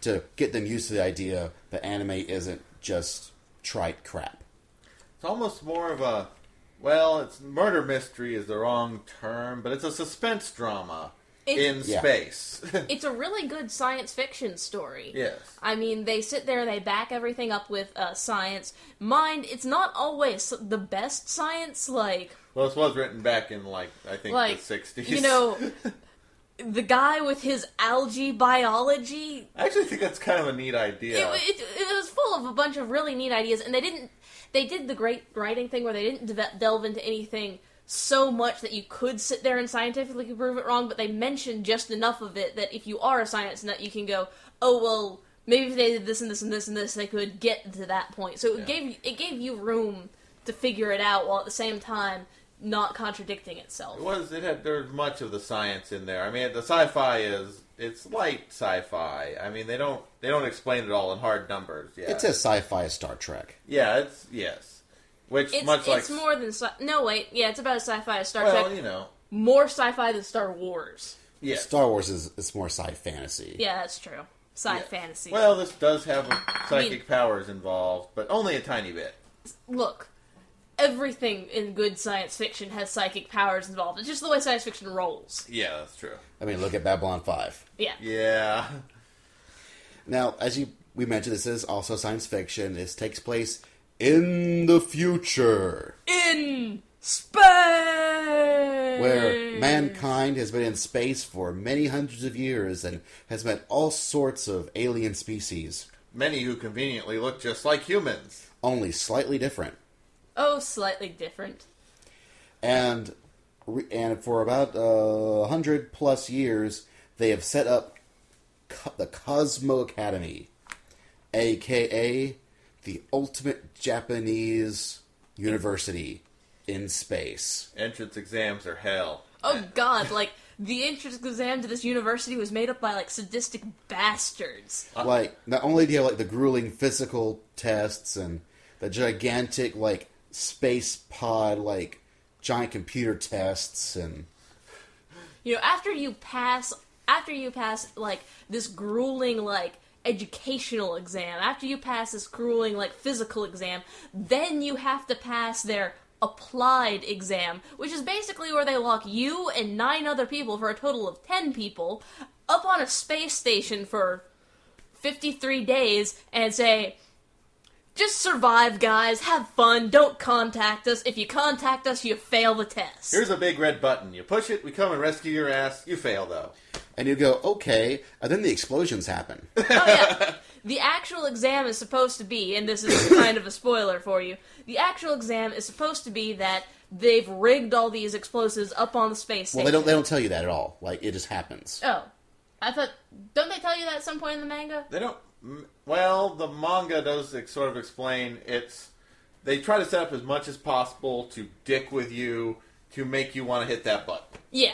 To get them used to the idea that anime isn't just trite crap. It's almost more of a, well, it's murder mystery is the wrong term, but it's a suspense drama in space. It's a really good science fiction story. Yes. I mean, they sit there, they back everything up with science. Mind, it's not always the best science, like... Well, this was written back in, like, I think like, the 60s. You know, the guy with his algae biology... I actually think that's kind of a neat idea. It was full of a bunch of really neat ideas, and they did the great writing thing where they didn't delve into anything so much that you could sit there and scientifically prove it wrong, but they mentioned just enough of it that if you are a science nut, you can go, oh, well, maybe if they did this and this and this and this, they could get to that point. So it gave you room to figure it out, while at the same time not contradicting itself. There was much of the science in there. I mean, the sci-fi it's light sci-fi. I mean, they don't explain it all in hard numbers. Yeah. It's as sci-fi as Star Trek. Yeah, yes. Which, it's more than it's about sci-fi as Star Trek. Well, you know. More sci-fi than Star Wars. Yeah. Star Wars is more sci-fantasy. Yeah, that's true. Sci-fantasy. Well, this does have psychic powers involved, but only a tiny bit. Look, everything in good science fiction has psychic powers involved. It's just the way science fiction rolls. Yeah, that's true. I mean, look at Babylon 5. Yeah. Yeah. Now, as we mentioned, this is also science fiction. This takes place in the future. In space! Where mankind has been in space for many hundreds of years and has met all sorts of alien species. Many who conveniently look just like humans. Only slightly different. Oh, slightly different. And for about 100 plus years, they have set up the Cosmo Academy, a.k.a. the ultimate Japanese university in space. Entrance exams are hell. Oh god, like, the entrance exam to this university was made up by, like, sadistic bastards. Like, not only do you have, like, the grueling physical tests and the gigantic, like, space pod, like, giant computer tests and... You know, after you pass, like, this grueling, like, educational exam, after you pass this grueling, like, physical exam, then you have to pass their applied exam, which is basically where they lock you and 9 other people, for a total of 10 people, up on a space station for 53 days and say, just survive, guys, have fun, don't contact us. If you contact us, you fail the test. Here's a big red button. You push it, we come and rescue your ass. You fail, though. And you go, okay, and then the explosions happen. Oh, yeah. The actual exam is supposed to be, and this is kind of a spoiler for you, the actual exam is supposed to be that they've rigged all these explosives up on the space station. Well, they don't tell you that at all. Like, it just happens. Oh. I thought, don't they tell you that at some point in the manga? They don't... Well, the manga does sort of explain they try to set up as much as possible to dick with you, to make you want to hit that button. Yeah.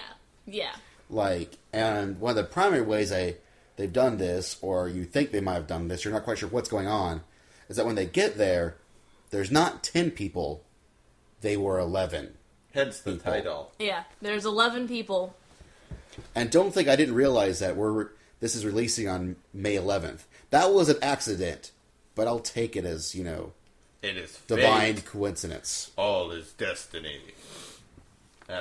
Like, and one of the primary ways they've done this, or you think they might have done this, you're not quite sure what's going on, is that when they get there, there's not 10 people they were 11. Hence the people. title. Yeah, there's 11 people. And don't think I didn't realize that this is releasing on May 11th. That was an accident, but I'll take it as, It is divine fate. coincidence. All is destiny.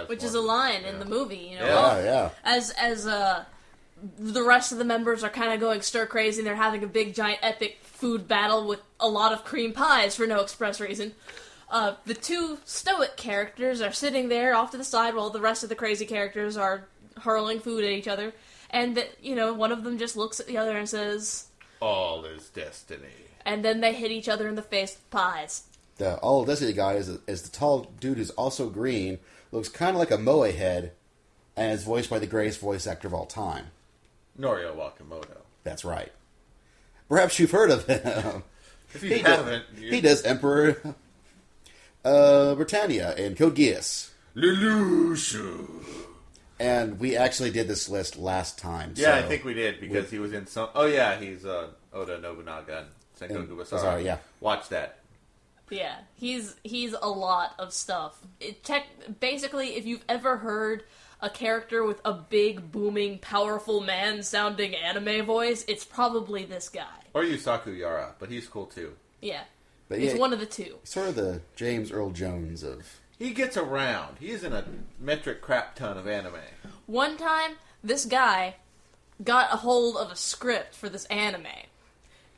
Which is a line in the movie, Yeah. As the rest of the members are kind of going stir crazy and they're having a big giant epic food battle with a lot of cream pies for no express reason. The two stoic characters are sitting there off to the side while the rest of the crazy characters are hurling food at each other. And, one of them just looks at the other and says, all is destiny. And then they hit each other in the face with pies. The All Destiny guy is the tall dude who's also green, looks kind of like a Moe head, and is voiced by the greatest voice actor of all time. Norio Wakamoto. That's right. Perhaps you've heard of him. If you haven't... He does Emperor Britannia in Code Geass. Lelouch. And we actually did this list last time. Yeah, I think we did, because he was in some... Oh, yeah, he's Oda Nobunaga and Sengoku Basara. Sorry, yeah. Watch that. Yeah, he's a lot of stuff. Basically, if you've ever heard a character with a big, booming, powerful man-sounding anime voice, it's probably this guy. Or Yusaku Yara, but he's cool too. Yeah, But he's yeah, one of the two. Sort of the James Earl Jones of... He gets around. He's in a metric crap ton of anime. One time, this guy got a hold of a script for this anime.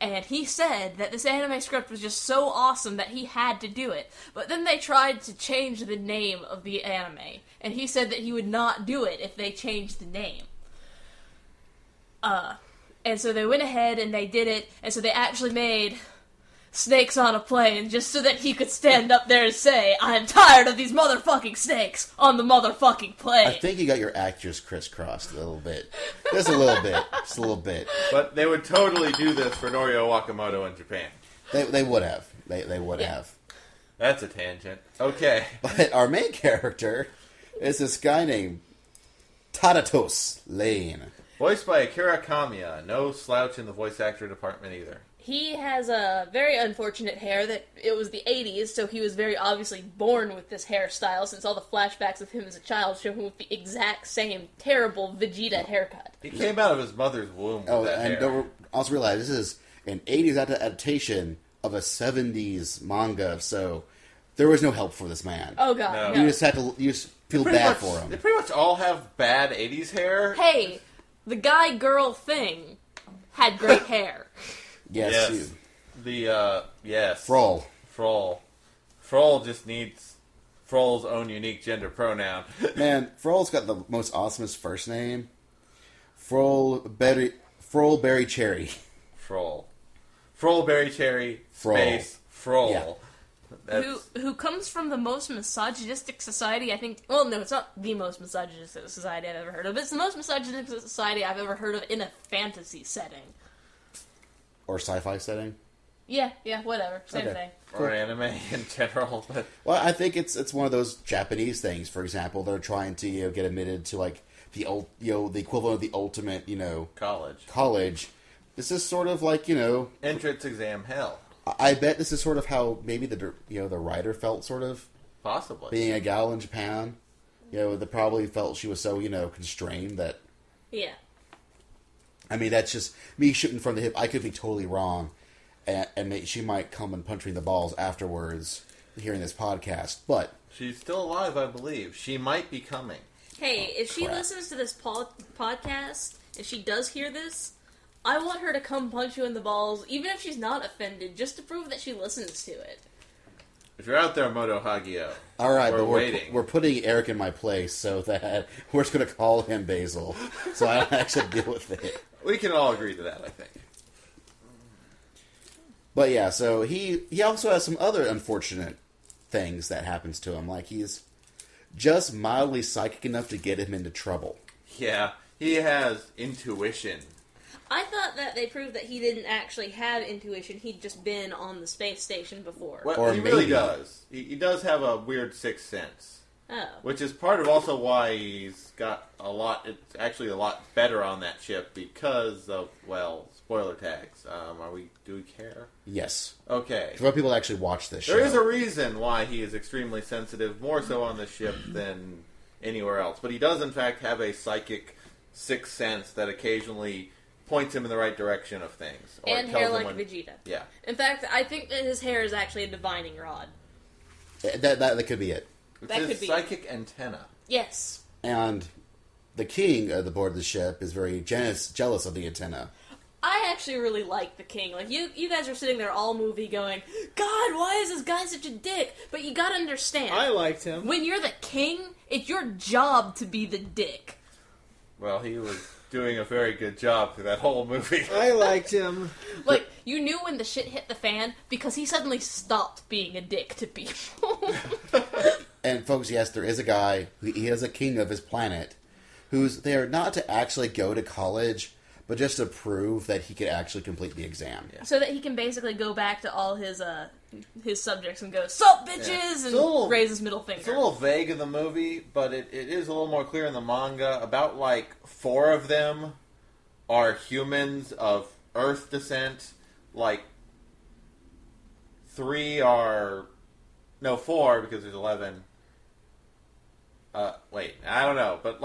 And he said that this anime script was just so awesome that he had to do it. But then they tried to change the name of the anime. And he said that he would not do it if they changed the name. And so they went ahead and they did it. And so they actually made Snakes on a Plane just so that he could stand up there and say, I'm tired of these motherfucking snakes on the motherfucking plane. I think you got your actors crisscrossed a little bit. Just a little bit. Just a little bit. But they would totally do this for Norio Wakamoto in Japan. They would have. They would have. That's a tangent. Okay. But our main character is this guy named Tadatos Lane. Voiced by Akira Kamiya. No slouch in the voice actor department either. He has a very unfortunate hair that it was the 80s, so he was very obviously born with this hairstyle since all the flashbacks of him as a child show him with the exact same terrible Vegeta haircut. He came out of his mother's womb with that hair. Don't also realize this is an 80s adaptation of a 70s manga, so there was no help for this man. Oh god, No. no. You just feel bad for him. They pretty much all have bad 80s hair. Hey, the guy-girl thing had great hair. Yes. Yes. Frol. Frol just needs Frol's own unique gender pronoun. Man, Frol's got the most awesomest first name. Frol Berry Cherry. Frol Berry Cherry, Frol. space, Frol. Yeah. Who comes from the most misogynistic society, I think... Well, no, it's not the most misogynistic society I've ever heard of. It's the most misogynistic society I've ever heard of in a fantasy setting. Or sci-fi setting. Yeah, whatever. Same Okay. thing. Or anime in general. But Well, I think it's one of those Japanese things. For example, they're trying to get admitted to like the the equivalent of the ultimate college. This is sort of like entrance exam hell. I bet this is sort of how maybe the writer felt, sort of Possibly. being a gal in Japan. They probably felt she was so constrained that. Yeah. I mean, that's just me shooting from the hip. I could be totally wrong, and she might come and punch me in the balls afterwards, hearing this podcast. But She's still alive, I believe. She might be coming. Hey, if she crap. listens to this podcast, if she does hear this, I want her to come punch you in the balls, even if she's not offended, just to prove that she listens to it. If you're out there, Moto Hagio, all right, we're but waiting. we're putting Eric in my place, so that we're just going to call him Basil, so I don't actually deal with it. We can all agree to that, I think. But yeah, so he also has some other unfortunate things that happens to him, like he's just mildly psychic enough to get him into trouble. Yeah, he has intuition. I thought that they proved that he didn't actually have intuition, he'd just been on the space station before. Well, Or he really maybe- does. He does have a weird sixth sense. Oh. Which is part of also why he's got it's actually a lot better on that ship because of, well, spoiler tags. Do we care? Yes. Okay. For people that actually watch this show. There is a reason why he is extremely sensitive, more so on the ship than anywhere else. But he does, in fact, have a psychic sixth sense that occasionally points him in the right direction of things. Or And tells hair him like Vegeta. Yeah. In fact, I think that his hair is actually a divining rod. That could be it. It's That his could be. psychic antenna. Yes. And the king of the board of the ship is very jealous of the antenna. I actually really like the king. Like, you guys are sitting there all movie going, God, why is this guy such a dick? But you gotta understand. I liked him. When you're the king, it's your job to be the dick. Well, he was doing a very good job through that whole movie. I liked him. Like, you knew when the shit hit the fan because he suddenly stopped being a dick to people. And folks, yes, there is a guy, he is a king of his planet, who's there not to actually go to college, but just to prove that he could actually complete the exam. Yeah. So that he can basically go back to all his subjects and go, "Sup, bitches!" and raise his middle finger. It's a little vague in the movie, but it is a little more clear in the manga. About, 4 of them are humans of Earth descent. 3 are... No, 4, because there's 11. Wait, I don't know. But,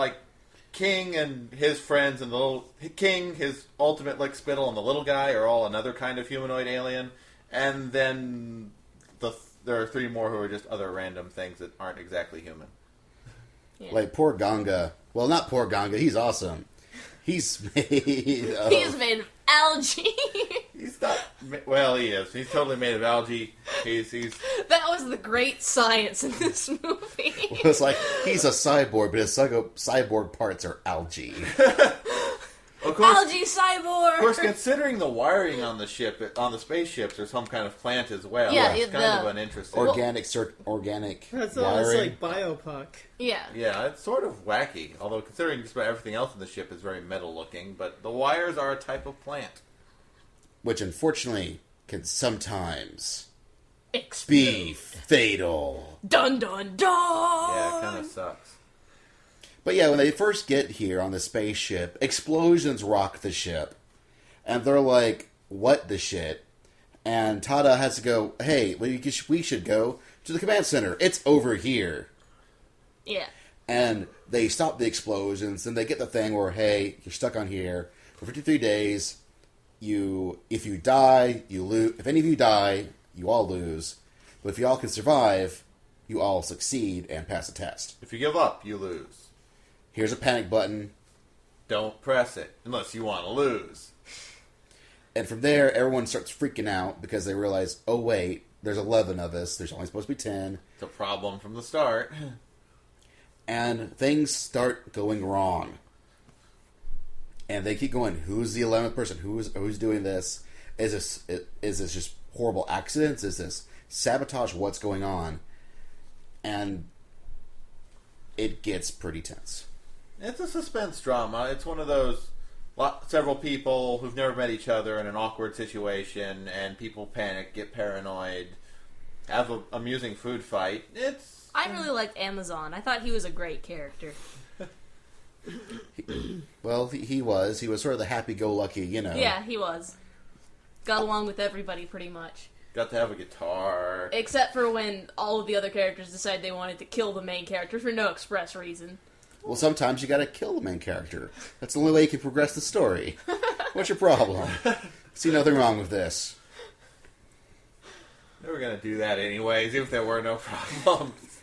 King and his friends and the little... King, his ultimate lick spittle, and the little guy are all another kind of humanoid alien. And then there are 3 more who are just other random things that aren't exactly human. Yeah. Like poor Ganga. Well, not poor Ganga, he's awesome. He's made of... He is made of algae. He's not... Well, he is. He's totally made of algae. He's That was the great science in this movie. It's like, he's a cyborg, but his cyborg parts are algae. Of course, Algae cyborg! Of course, considering the wiring on the spaceships, there's some kind of plant as well. Yeah, it's kind of an interesting... Organic That's wiring. almost like Biopuck. Yeah. Yeah, it's sort of wacky. Although considering just about everything else in the ship is very metal looking, but the wires are a type of plant. Which unfortunately can sometimes Explode. be fatal. Dun dun dun! Yeah, it kind of sucks. But yeah, when they first get here on the spaceship, explosions rock the ship. And they're like, what the shit? And Tada has to go, hey, we should go to the command center. It's over here. Yeah. And they stop the explosions, and they get the thing where, hey, you're stuck on here for 53 days. If you die, you lose. If any of you die, you all lose. But if you all can survive, you all succeed and pass the test. If you give up, you lose. Here's a panic button. Don't press it, unless you want to lose. And from there, everyone starts freaking out because they realize, oh wait, there's 11 of us. There's only supposed to be 10. It's a problem from the start. And things start going wrong. And they keep going, who's the 11th person? Who's doing this? Is this just horrible accidents? Is this sabotage? What's going on? And it gets pretty tense. It's a suspense drama. It's one of those several people who've never met each other in an awkward situation, and people panic, get paranoid, have an amusing food fight. I really liked Amazon. I thought he was a great character. He was sort of the happy-go-lucky, Yeah, he was. Got along with everybody pretty much. Got to have a guitar. Except for when all of the other characters decided they wanted to kill the main character for no express reason. Well, sometimes you gotta kill the main character. That's the only way you can progress the story. What's your problem? See nothing wrong with this. They were going to do that anyways, even if there were no problems.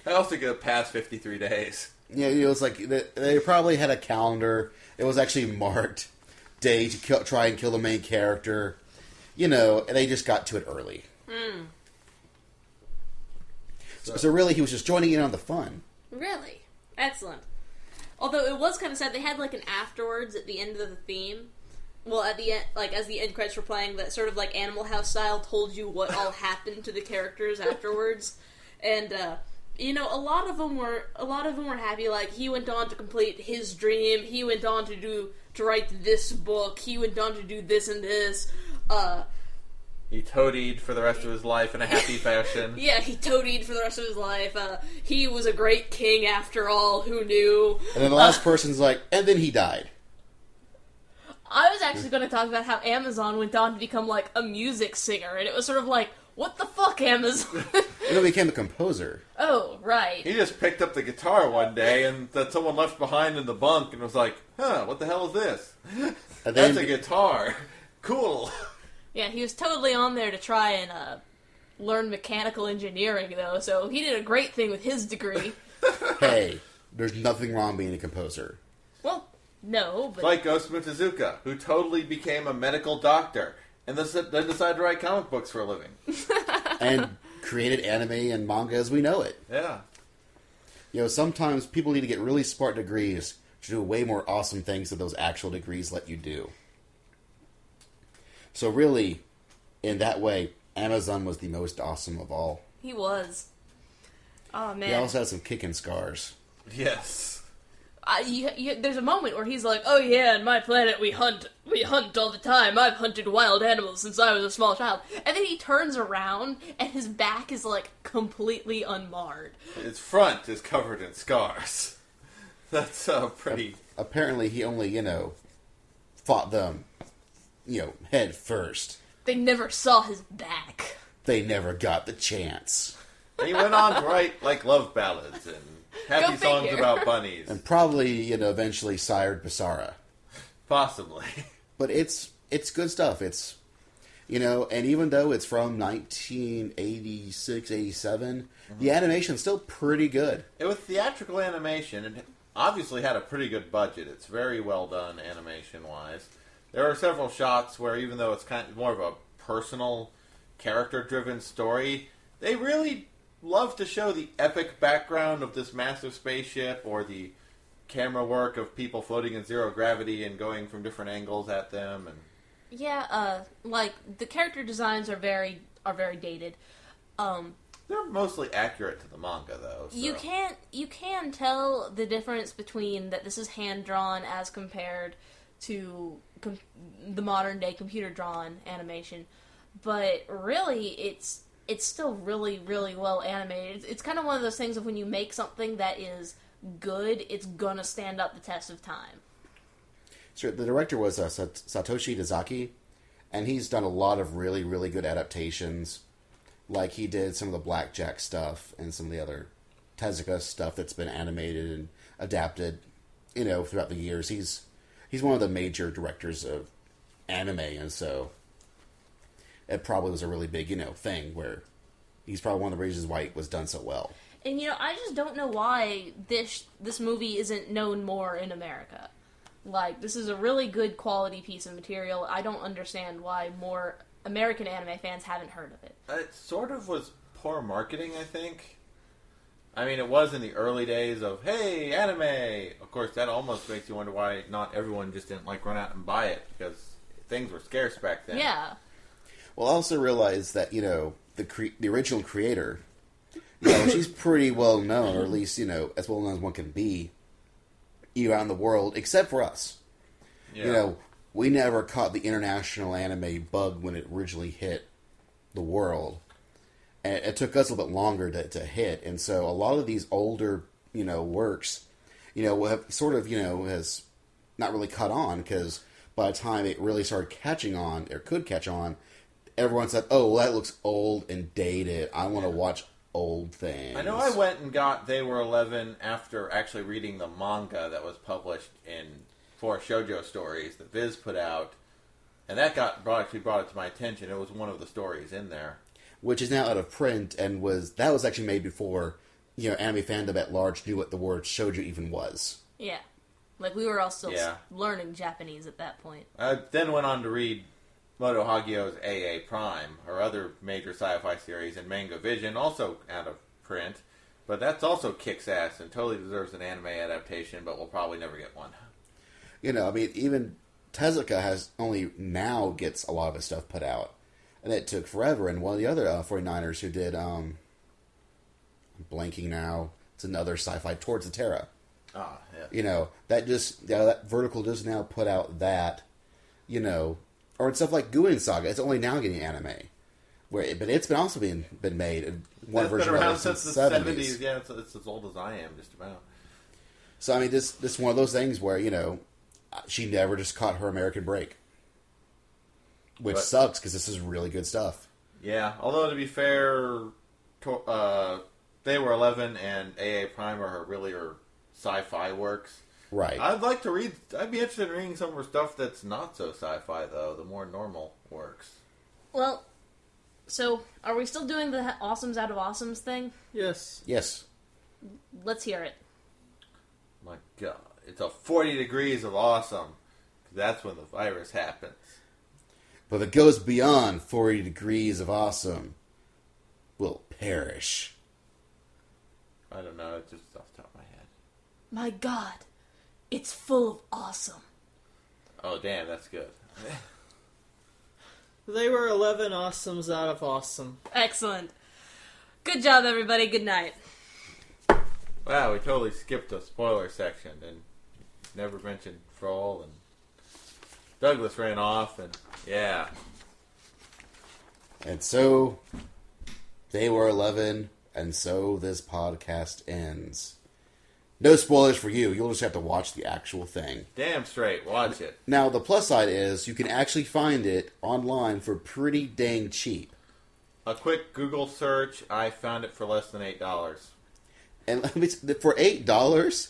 I also get past 53 days. Yeah, it was like they probably had a calendar. It was actually marked day to try and kill the main character. And they just got to it early. Mm. So really, he was just joining in on the fun. Really? Excellent. Although it was kind of sad, they had an afterwards at the end of the theme. Well, at the end, as the end credits were playing, that sort of Animal House style told you what all happened to the characters afterwards, and a lot of them were happy. He went on to complete his dream. He went on to write this book. He went on to do this and this. He toadied for the rest of his life in a happy fashion. Yeah, he toadied for the rest of his life. He was a great king after all, who knew? And then the last person's like, and then he died. I was actually going to talk about how Amazon went on to become, like, a music singer, and it was sort of like, what the fuck, Amazon? And then became a composer. Oh, right. He just picked up the guitar one day and that someone left behind in the bunk and was like, huh, what the hell is this? And That's then, a guitar. Cool. Yeah, he was totally on there to try and learn mechanical engineering, though, so he did a great thing with his degree. hey, there's nothing wrong being a composer. Well, no, but... Like Tezuka, who totally became a medical doctor and then decided to write comic books for a living. And created anime and manga as we know it. Yeah. You know, sometimes people need to get really smart degrees to do way more awesome things than those actual degrees let you do. So really, in that way, Amazon was the most awesome of all. He was. Oh, man. He also had some kicking scars. Yes. There's a moment where he's like, oh yeah, on my planet we hunt all the time. I've hunted wild animals since I was a small child. And then he turns around, and his back is, like, completely unmarred. His front is covered in scars. That's pretty... Apparently he only, fought them, head first. They never saw his back. They never got the chance. And he went on to write, like, love ballads and happy songs about bunnies. And probably, eventually sired Basara. Possibly. But it's good stuff. It's, and even though it's from 1986, 87, the animation's still pretty good. It was theatrical animation, and obviously had a pretty good budget. It's very well done animation-wise. There are several shots where, even though it's kind of more of a personal, character-driven story, they really love to show the epic background of this massive spaceship, or the camera work of people floating in zero gravity and going from different angles at them. And yeah, like the character designs are very dated. They're mostly accurate to the manga, though. So. You can tell the difference between that this is hand drawn as compared to the modern day computer drawn animation, but really it's still really, really well animated. It's kind of one of those things of when you make something that is good, it's gonna stand up the test of time. So the director was Satoshi Dezaki, and he's done a lot of really, really good adaptations. Like he did some of the Blackjack stuff and some of the other Tezuka stuff that's been animated and adapted, throughout the years. He's one of the major directors of anime, and so it probably was a really big, thing where he's probably one of the reasons why it was done so well. And, I just don't know why this movie isn't known more in America. Like, this is a really good quality piece of material. I don't understand why more American anime fans haven't heard of it. It sort of was poor marketing, I think. I mean, it was in the early days of, hey, anime! Of course, that almost makes you wonder why not everyone just didn't, run out and buy it, because things were scarce back then. Yeah. Well, I also realized that, the original creator, she's pretty well known, or at least, as well known as one can be, around the world, except for us. Yeah. We never caught the international anime bug when it originally hit the world. And it took us a little bit longer to hit. And so a lot of these older, works, have sort of, has not really caught on, because by the time it really started catching on, or could catch on, everyone said, oh, well, that looks old and dated. I want to watch old things. I know I went and got They Were 11 after actually reading the manga that was published in 4 shoujo stories that Viz put out, and that actually brought it to my attention. It was one of the stories in there, which is now out of print, and was actually made before anime fandom at large knew what the word shoujo even was. Yeah, like we were all still learning Japanese at that point. I then went on to read Moto Hagio's AA Prime, her other major sci-fi series, and Manga Vision, also out of print, but that's also kicks ass and totally deserves an anime adaptation, but we'll probably never get one. Even Tezuka has only now gets a lot of his stuff put out. And it took forever. And one of the other 49ers who did, I'm blanking now, it's another sci-fi, Towards the Terra. Ah, yeah. That Vertical just now put out that, Or in stuff like Guin Saga, it's only now getting anime. But it's been also been made in one version been of around it since since the the 70s. 70s. Yeah, it's as old as I am, just about. So, I mean, this is one of those things where, she never just caught her American break. Which sucks, because this is really good stuff. Yeah, although to be fair, They Were 11 and AA Prime are sci-fi works. Right. I'd be interested in reading some of her stuff that's not so sci-fi, though, the more normal works. Well, so are we still doing the Awesomes Out of Awesomes thing? Yes. Yes. Let's hear it. My God, it's a 40 degrees of awesome. That's when the virus happens. But if it goes beyond 40 degrees of awesome, we'll perish. I don't know, it's just off the top of my head. My God, it's full of awesome. Oh, damn, that's good. They were 11 awesomes out of awesome. Excellent. Good job, everybody. Good night. Wow, we totally skipped the spoiler section and never mentioned Froll, and Douglas ran off, and yeah. And so, They Were 11, and so this podcast ends. No spoilers for you. You'll just have to watch the actual thing. Damn straight. Watch it. Now, the plus side is you can actually find it online for pretty dang cheap. A quick Google search, I found it for less than $8. And for $8,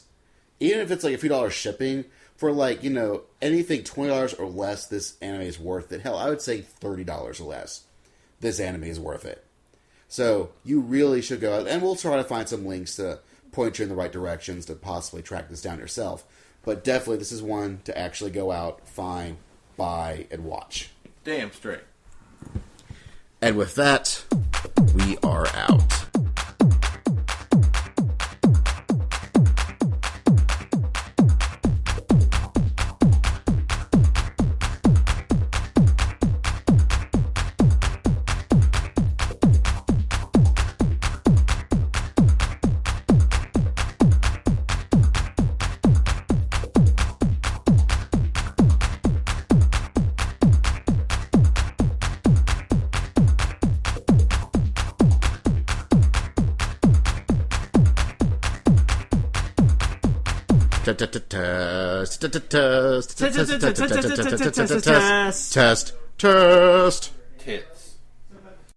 even if it's like a few dollars shipping, for anything $20 or less, this anime is worth it. Hell, I would say $30 or less. This anime is worth it. So you really should go out, and we'll try to find some links to point you in the right directions to possibly track this down yourself. But definitely, this is one to actually go out, find, buy, and watch. Damn straight. And with that, we are out. Test.